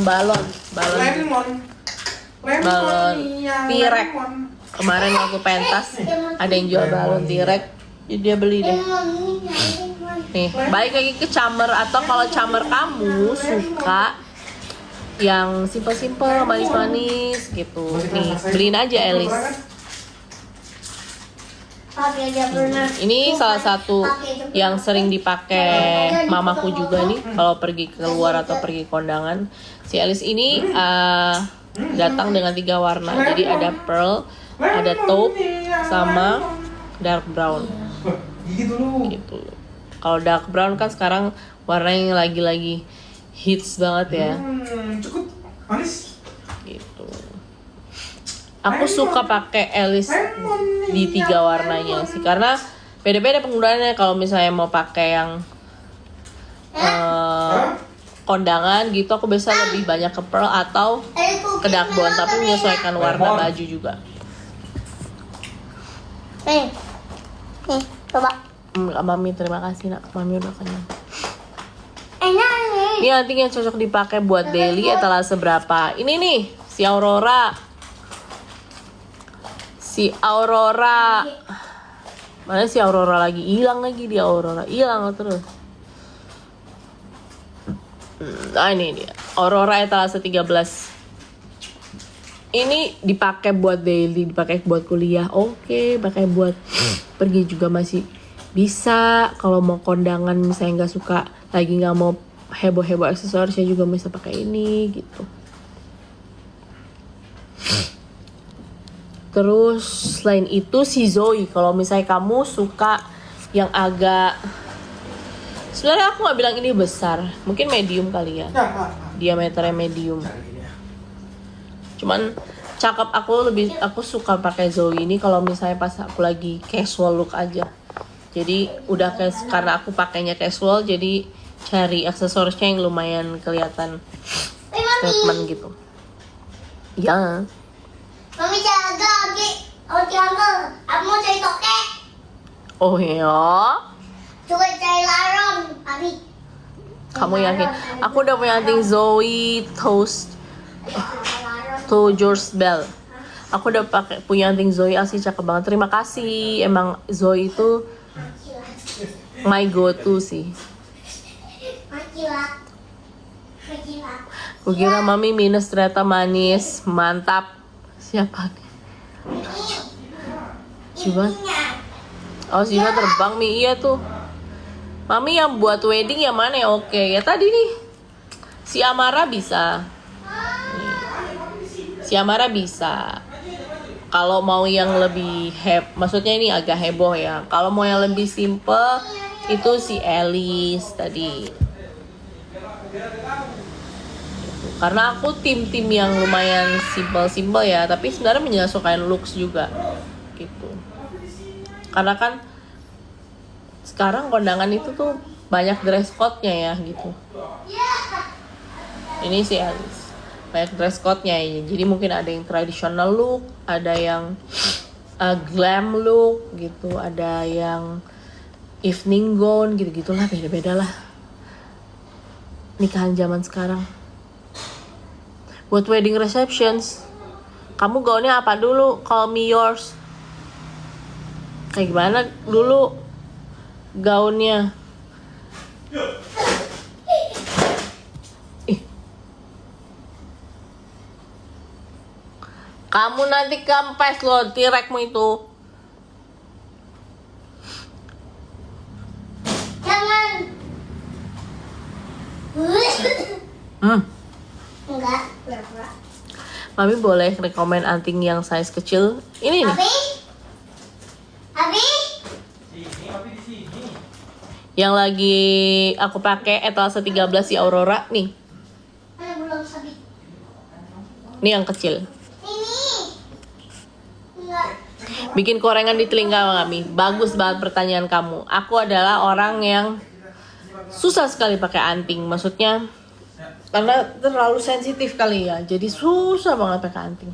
Balon Lemon. balon Iya, T-Rex. lemon. Kemarin waktu pentas ada yang jual balon T-Rex, jadi dia beli deh. Nih, balik lagi ke Charmer, atau kalau Charmer kamu suka yang simple-simple, manis-manis gitu. Nih, beliin aja Alice. Pakai aja pernah. Ini salah satu yang sering dipakai mamaku juga nih kalau pergi keluar atau pergi kondangan. Si Alice ini datang dengan 3 warna. Jadi ada pearl, ada taupe, sama dark brown Gigi dulu. gitu. Kalau dark brown kan sekarang warnanya yang lagi-lagi hits banget ya Cukup manis. gitu. Aku suka pakai Alice di 3 warnanya sih karena beda-beda penggunaannya. Kalau misalnya mau pakai yang kondangan gitu, aku biasa lebih banyak ke pearl atau ke dark brown, tapi menyesuaikan warna baju juga. Nih, coba. Mami terima kasih nak, mami udah kenyang. Enak nih. Ini nanti yang cocok dipakai buat daily etalase berapa? Ini nih si Aurora. Mana si Aurora lagi? Hilang lagi dia Aurora. Hilang terus. Nah ini dia. Aurora etalase 13. Ini dipakai buat daily, dipakai buat kuliah. Oke, pakai buat pergi juga masih bisa. Kalau mau kondangan misalnya nggak suka, lagi nggak mau heboh-heboh aksesorisnya juga bisa pakai ini gitu. Terus selain itu si Zoe, kalau misalnya kamu suka yang agak, sebenarnya aku nggak bilang ini besar, mungkin medium kali ya, diameternya medium. Cuman cakep, aku suka pakai Zoe ini kalau misalnya pas aku lagi casual look aja. Jadi udah karena aku pakainya casual, jadi cari aksesorisnya yang lumayan kelihatan statement gitu. Ya. Mami jaga, Abi. Oh, jaga. Aku mau cari tokek. Oh ya. Juga cari larang, Abi. Kamu yakin? Aku udah punya anting Zoe Toast to George Bell. Aku udah punya anting Zoe, asli cakep banget. Terima kasih. Emang Zoe itu my go to sih. Makilah. Gue kira mami minus, ternyata manis. Mantap. Siapa? Coba. Oh, Siva terbang Mi. Iya tuh. Mami yang buat wedding yang mana ya? Oke, ya tadi nih. Si Amara bisa. Si Amara bisa. Kalau mau yang lebih maksudnya ini agak heboh ya. Kalau mau yang lebih simple itu si Alice tadi. Karena aku tim-tim yang lumayan simple ya, tapi sebenarnya menyesuaikan looks juga gitu. Karena kan sekarang kondangan itu tuh banyak dress code-nya ya gitu. Ini si Alice, banyak dress code-nya ya. Jadi mungkin ada yang traditional look, ada yang glam look gitu, ada yang evening gown gitu-gitulah, beda-beda lah nikahan zaman sekarang. Buat wedding receptions, kamu gaunnya apa dulu? Call me yours. Kayak gimana dulu gaunnya? Ih. Kamu nanti kempes loh tirekmu itu. Jangan. Enggak, pura-pura. Mami boleh rekomen anting yang size kecil. Ini nih. Abi? Yang lagi aku pakai etalase 13 si Aurora nih. Mana belum sabi? Ini yang kecil. Ini. Enggak. Bikin korengan di telinga Mami. Bagus banget pertanyaan kamu. Aku adalah orang yang susah sekali pakai anting. Maksudnya karena terlalu sensitif kali ya. Jadi susah banget pakai anting.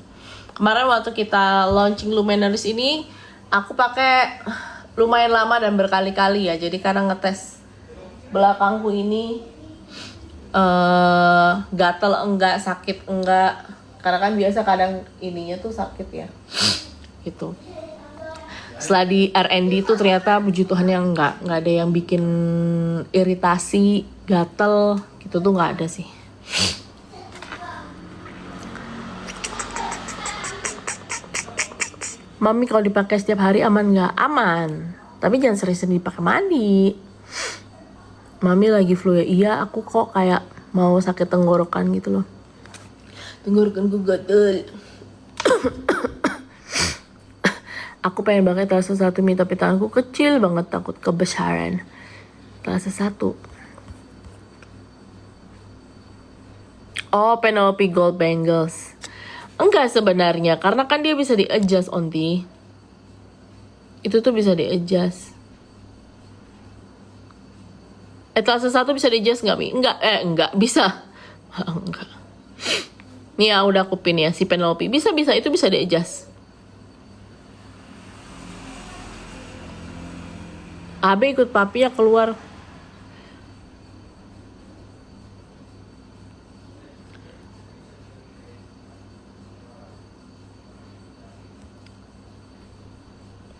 Kemarin waktu kita launching Lumenaries ini, aku pakai lumayan lama dan berkali-kali ya. Jadi karena ngetes belakangku ini gatel enggak, sakit enggak. Karena kan biasa kadang ininya tuh sakit ya. Gitu. Setelah di R&D tuh ternyata puji Tuhan yang enggak ada yang bikin iritasi, gatel gitu tuh enggak ada sih. Mami kalau dipakai setiap hari aman nggak? Aman. Tapi jangan sering-sering dipakai mandi. Mami lagi flu ya? Iya, aku kok kayak mau sakit tenggorokan gitu loh. Tenggorokan gue gatel. Aku pengen banget etalase 1 tapi tanganku kecil banget, takut kebesaran. Etalase 1. Oh, Penelope Gold Bangles. Enggak sebenarnya, karena kan dia bisa di-adjust, Onti. Itu tuh bisa di-adjust. Etalase 1 bisa di-adjust nggak, Mi? Enggak, bisa. Enggak. Nih ya, udah aku pin ya, si Penelope. Bisa, itu bisa di-adjust. Abe ikut papi ya keluar.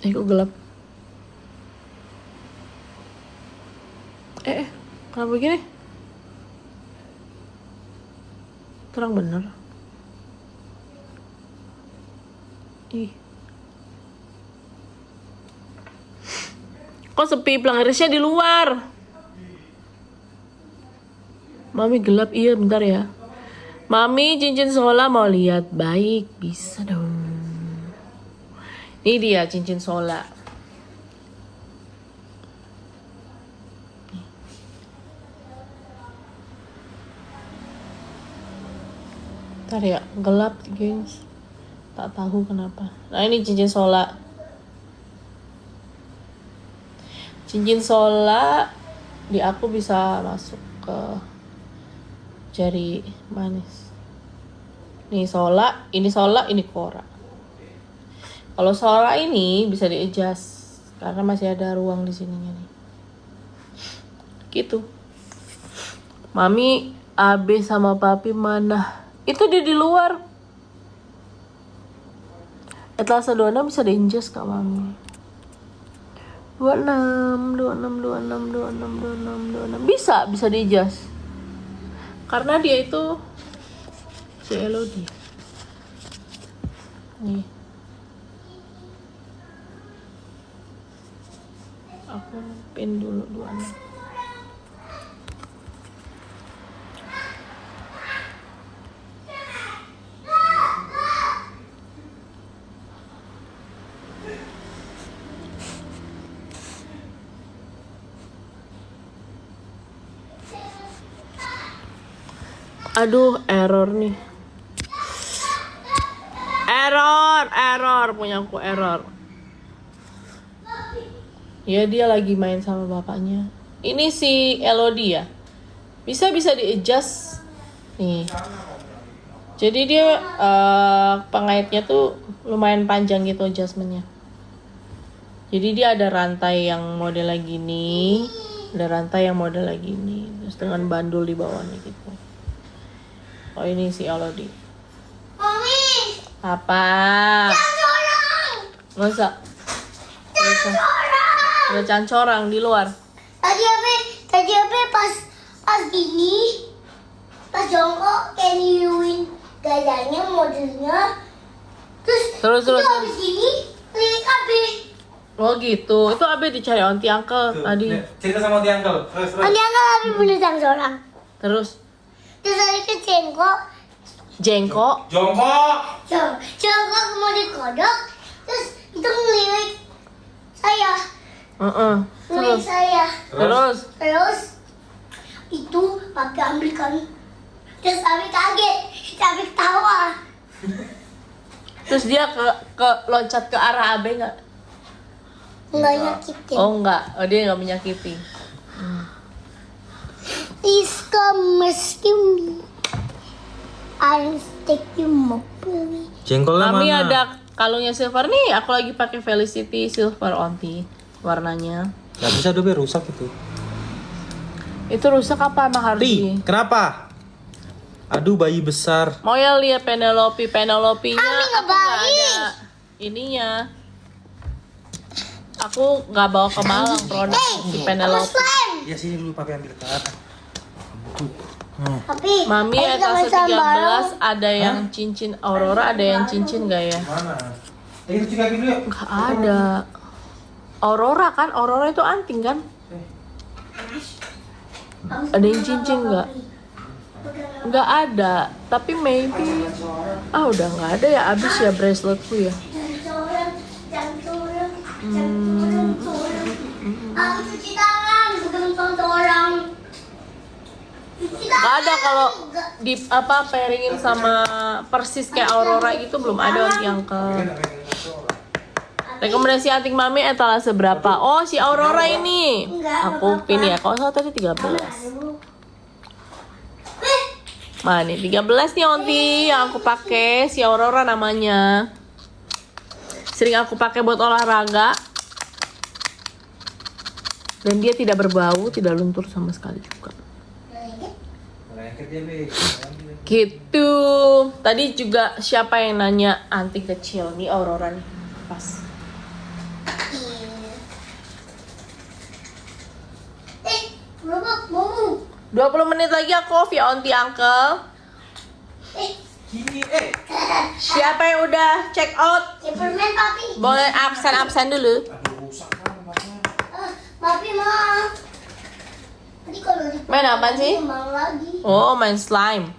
Kok gelap? Kenapa begini? Terang bener. Ih. Kok sepi, pelanggarisnya di luar? Mami gelap, iya bentar ya. Mami cincin Sola mau lihat, baik, bisa dong. Ini dia cincin Sola. Ntar ya, gelap guys. Tak tahu kenapa. Nah ini cincin Sola. Cincin Sola di aku bisa masuk ke jari manis. Nih Sola, ini Cora. Kalau Sola ini bisa di-adjust karena masih ada ruang di sininya nih. Gitu. Mami, Abe sama Papi mana? Itu dia di luar. Etalase 26 bisa di-adjust Kak Mami. 26. Bisa di-adjust. Karena dia itu si Elodie. Nih. Aku pin dulu 26. Aduh, error nih. Error, punya aku error. Ya dia lagi main sama bapaknya. Ini si Elodie ya. Bisa di-adjust. Nih. Jadi dia pengaitnya tuh lumayan panjang gitu adjustmentnya. Jadi dia ada rantai yang model gini, ada rantai yang model gini, terus dengan bandul di bawahnya gitu. Oh ini si Elodie. Mami, Apa? cancorang. Masa? Ada cancorang di luar. Tadi apa pas gini, pas jongkok kayak niuin gayanya modelnya. Terus Terus. habis gini, lihat abe. Oh gitu. Itu Abe dicari onti uncle Tuh, tadi. nih, cerita sama ti uncle. Terus. Nanti nggak abe punya cancorang. Terus Terus tadi ke jengkok, jengkok. Jongkok. jongkok mau dikodok, terus itu ngelirik saya, ngelirik Terus. saya. Terus. Itu papi ambilkan, terus abi kaget, abi ketawa. Terus dia ke loncat ke arah Abe nggak? Nggak nyakitin. Oh enggak. Oh dia nggak menyakiti. Please come rescue me. I'll take you baby. Jengkolnya Mami mana? ada kalungnya silver nih. Aku lagi pakai Felicity silver onti warnanya. Gak bisa Adobe rusak itu. Itu rusak apa emang harus di? Kenapa? Aduh bayi besar. Mau ya lihat Penelope-nya Mami nggak aku nggak baik. ada ininya. Aku nggak bawa ke Malang produk si Sama Penelope. slime. Ya sini dulu papi ambil ke atas. Tapi Mami ayo etalase sama-sama 13 ada yang cincin Aurora, ada yang cincin gak ya? Mana? Cuci kaki dulu yuk. Nggak ada. Aurora kan? Aurora itu anting kan? Ada yang cincin nggak? Nggak ada. Tapi maybe udah nggak ada ya, abis ya braceletku ya. Aku cuci tangan, bukan tonton orang. Cuci tangan. Nggak ada kalau di pairingin sama persis kayak Aurora gitu belum ada yang ke. Rekomendasi anting Mami etalase berapa? Oh si Aurora ini. Aku pin ya. Kalau salah tadi 13. Mana nih 13 nih onti yang aku pakai, si Aurora namanya. Sering aku pakai buat olahraga. Dan dia tidak berbau, tidak luntur sama sekali juga. Gitu. Tadi juga siapa yang nanya anting kecil nih Aurora nih. Pas. 20 menit lagi aku via onti uncle. Siapa yang udah check out? Superman papi. Boleh absen dulu. Papi mau. Tadi kalau di Main apaan sih? kembang lagi. Oh, main slime.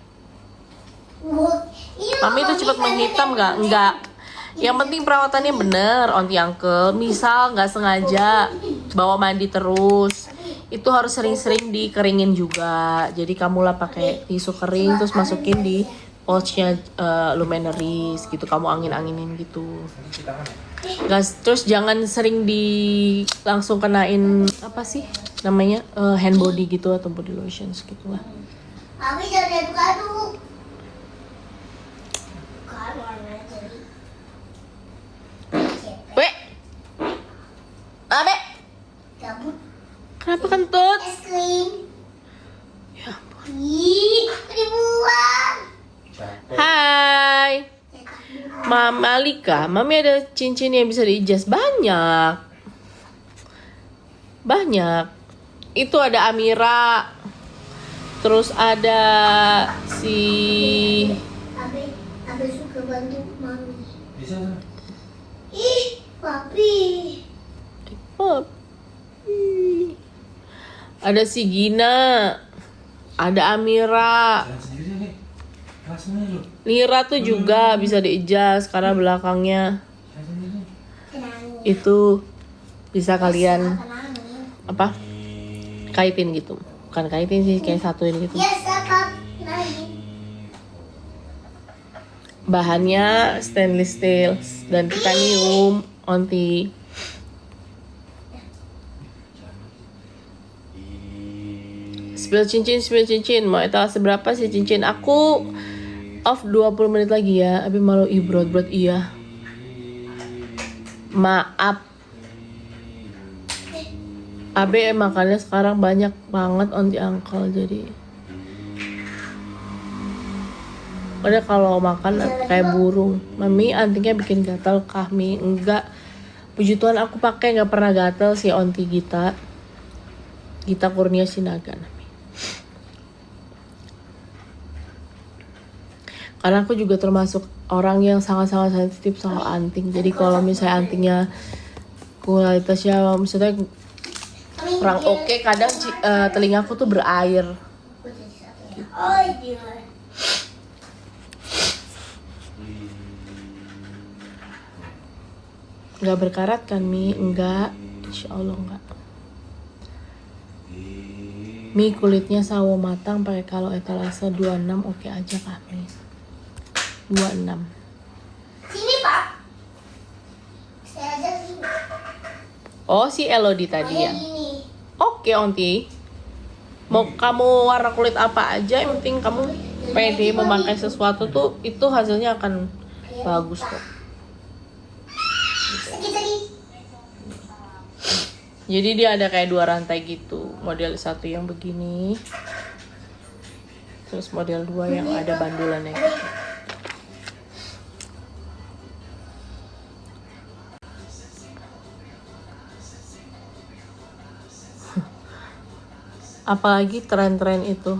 Iya, Mami itu cepat menghitam nggak? Enggak. Yang penting perawatannya bener, onti uncle. Misal nggak sengaja bawa mandi terus, itu harus sering-sering dikeringin juga. Jadi kamu lah pakai tisu kering terus masukin di pouchnya luminaries gitu. Kamu angin-anginin gitu. Gas, terus jangan sering langsung kenain apa sih namanya hand body gitu atau body lotions gitu lah. Papi jangan aduk-aduk. Bukan warnanya jadi. Weh, Abe, Cabut kenapa kentut? es krim. Ya ampun. Ih, dibuang. Hai, Mama Lika, Mami ada cincin yang bisa diijas banyak. Itu ada Amira, terus ada si Abe suka bantu mami. Bisa. Ih, papi. ada si Gina, ada Amira, Jalan sendiri nih. Kelasnya lu. Lira tuh juga bisa diijas karena belakangnya Jalan sendiri. Kenangin. itu bisa kalian Kenangin. apa kaitin gitu, bukan kaitin sih kayak satuin gitu. Ya, sakat. Kenangin. Bahannya stainless steel dan titanium onti. Spill cincin. Mau etalase berapa sih cincin? Aku off 20 menit lagi ya. Abi malu ibrot iya. Maaf. Abe makannya sekarang banyak banget onti angkel, jadi udah kalau makan kayak burung. Mami antingnya bikin gatal kah Mi? Enggak. Puji Tuhan aku pakai nggak pernah gatal si onti Gita. Gita Kurnia Sinaga Mami. Karena aku juga termasuk orang yang sangat-sangat sensitif soal anting. Jadi kalau misalnya antingnya kualitasnya maksudnya kurang oke, kadang telingaku tuh berair. Oh iya. Nggak berkarat kan Mi? Enggak, insya Allah enggak. Mi kulitnya sawo matang pakai kalau etalase 26 oke aja kah Mi? 26. Sini Pak. Saya aja sini. Oh si Elodie tadi ya? Ini. Oke onti. Mau kamu warna kulit apa aja, yang penting kamu pede memakai sesuatu tuh itu hasilnya akan bagus kok. Segi. Jadi dia ada kayak 2 rantai gitu. Model satu yang begini. Terus model 2 yang ada bandulannya gitu. Apalagi tren-tren itu.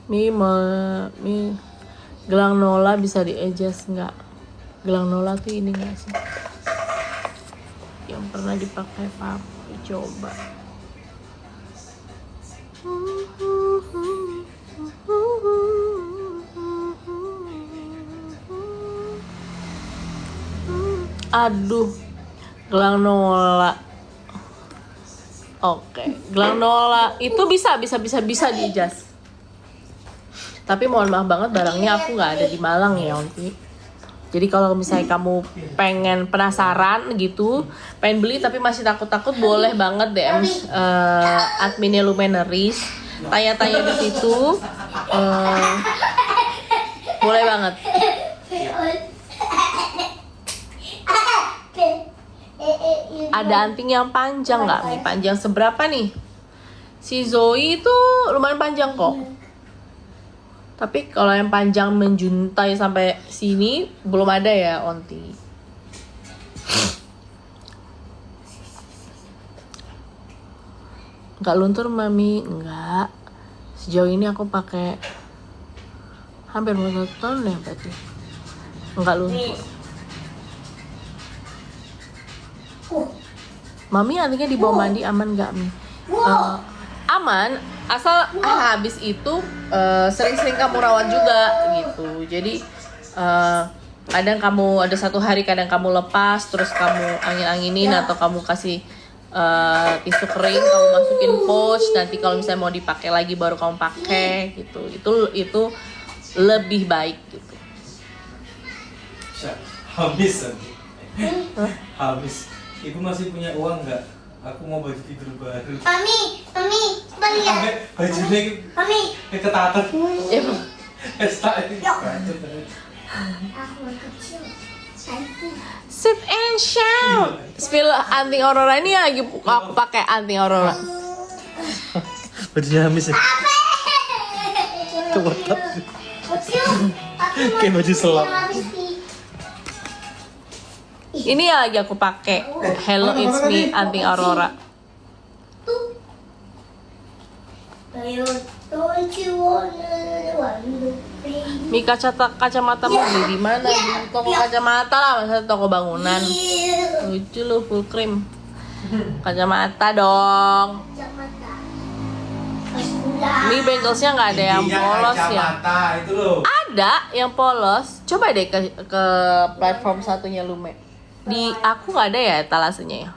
Mi gelang Nola bisa di-adjust nggak? Gelang Nola tuh ini nggak sih? Yang pernah dipakai papi, coba. Aduh, gelang Nola. Oke, gelang Nola itu bisa di-adjust. Tapi mohon maaf banget barangnya aku nggak ada di Malang ya Onti. Jadi kalau misalnya kamu pengen penasaran gitu, pengen beli tapi masih takut-takut, boleh banget DM adminnya Lumenaries, tanya-tanya di situ, boleh banget. Ada anting yang panjang nggak nih? Panjang seberapa nih? Si Zoe itu lumayan panjang kok. Tapi kalau yang panjang menjuntai sampai sini belum ada ya onti. Nggak luntur Mami? Nggak. Sejauh ini aku pakai hampir 1 tahun ya berarti. Nggak luntur. Mami antingnya di bawah mandi aman nggak Mi? Aman, asal habis itu sering-sering kamu rawat juga gitu. Jadi kadang kamu ada 1 hari kadang kamu lepas, terus kamu angin-anginin atau kamu kasih tisu kering, kamu masukin pouch. Nanti kalau misalnya mau dipakai lagi baru kamu pakai gitu. Itu lebih baik gitu. Habis nanti. Habis. Ibu masih punya uang nggak? Aku mau baju tidur baru. Mami, coba lihat. Bajunya Mami. ketatan. Ya, Aku kecil. sit and shout. Spill anting Aurora ini lagi aku pakai anting Aurora. Bajunya habis ya? Kewotot. Kayak baju selap. Ini yang lagi aku pakai. Hello it's me anting Aurora. Mi kacamata mau beli di mana? Di toko kacamata lah, masa toko bangunan. Lucu lu full cream. Kacamata dong. Mi bagelsnya nggak ada yang polos ya? Itu loh. Ada yang polos. Coba deh ke platform satunya Lume. Di aku nggak ada ya etalasenya ya.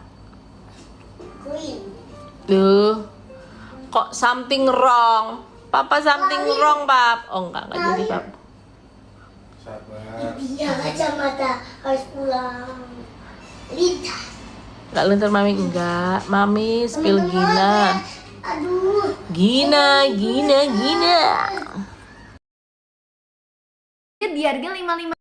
Duh, kok something wrong? Papa something wrong, Pap. Oh enggak jadi, Pap. Sabar. Iya, kacamata harus pulang. Lita. Enggak luntur Mami, enggak. Mami spill Gina. Aduh. Gina. Di harga 55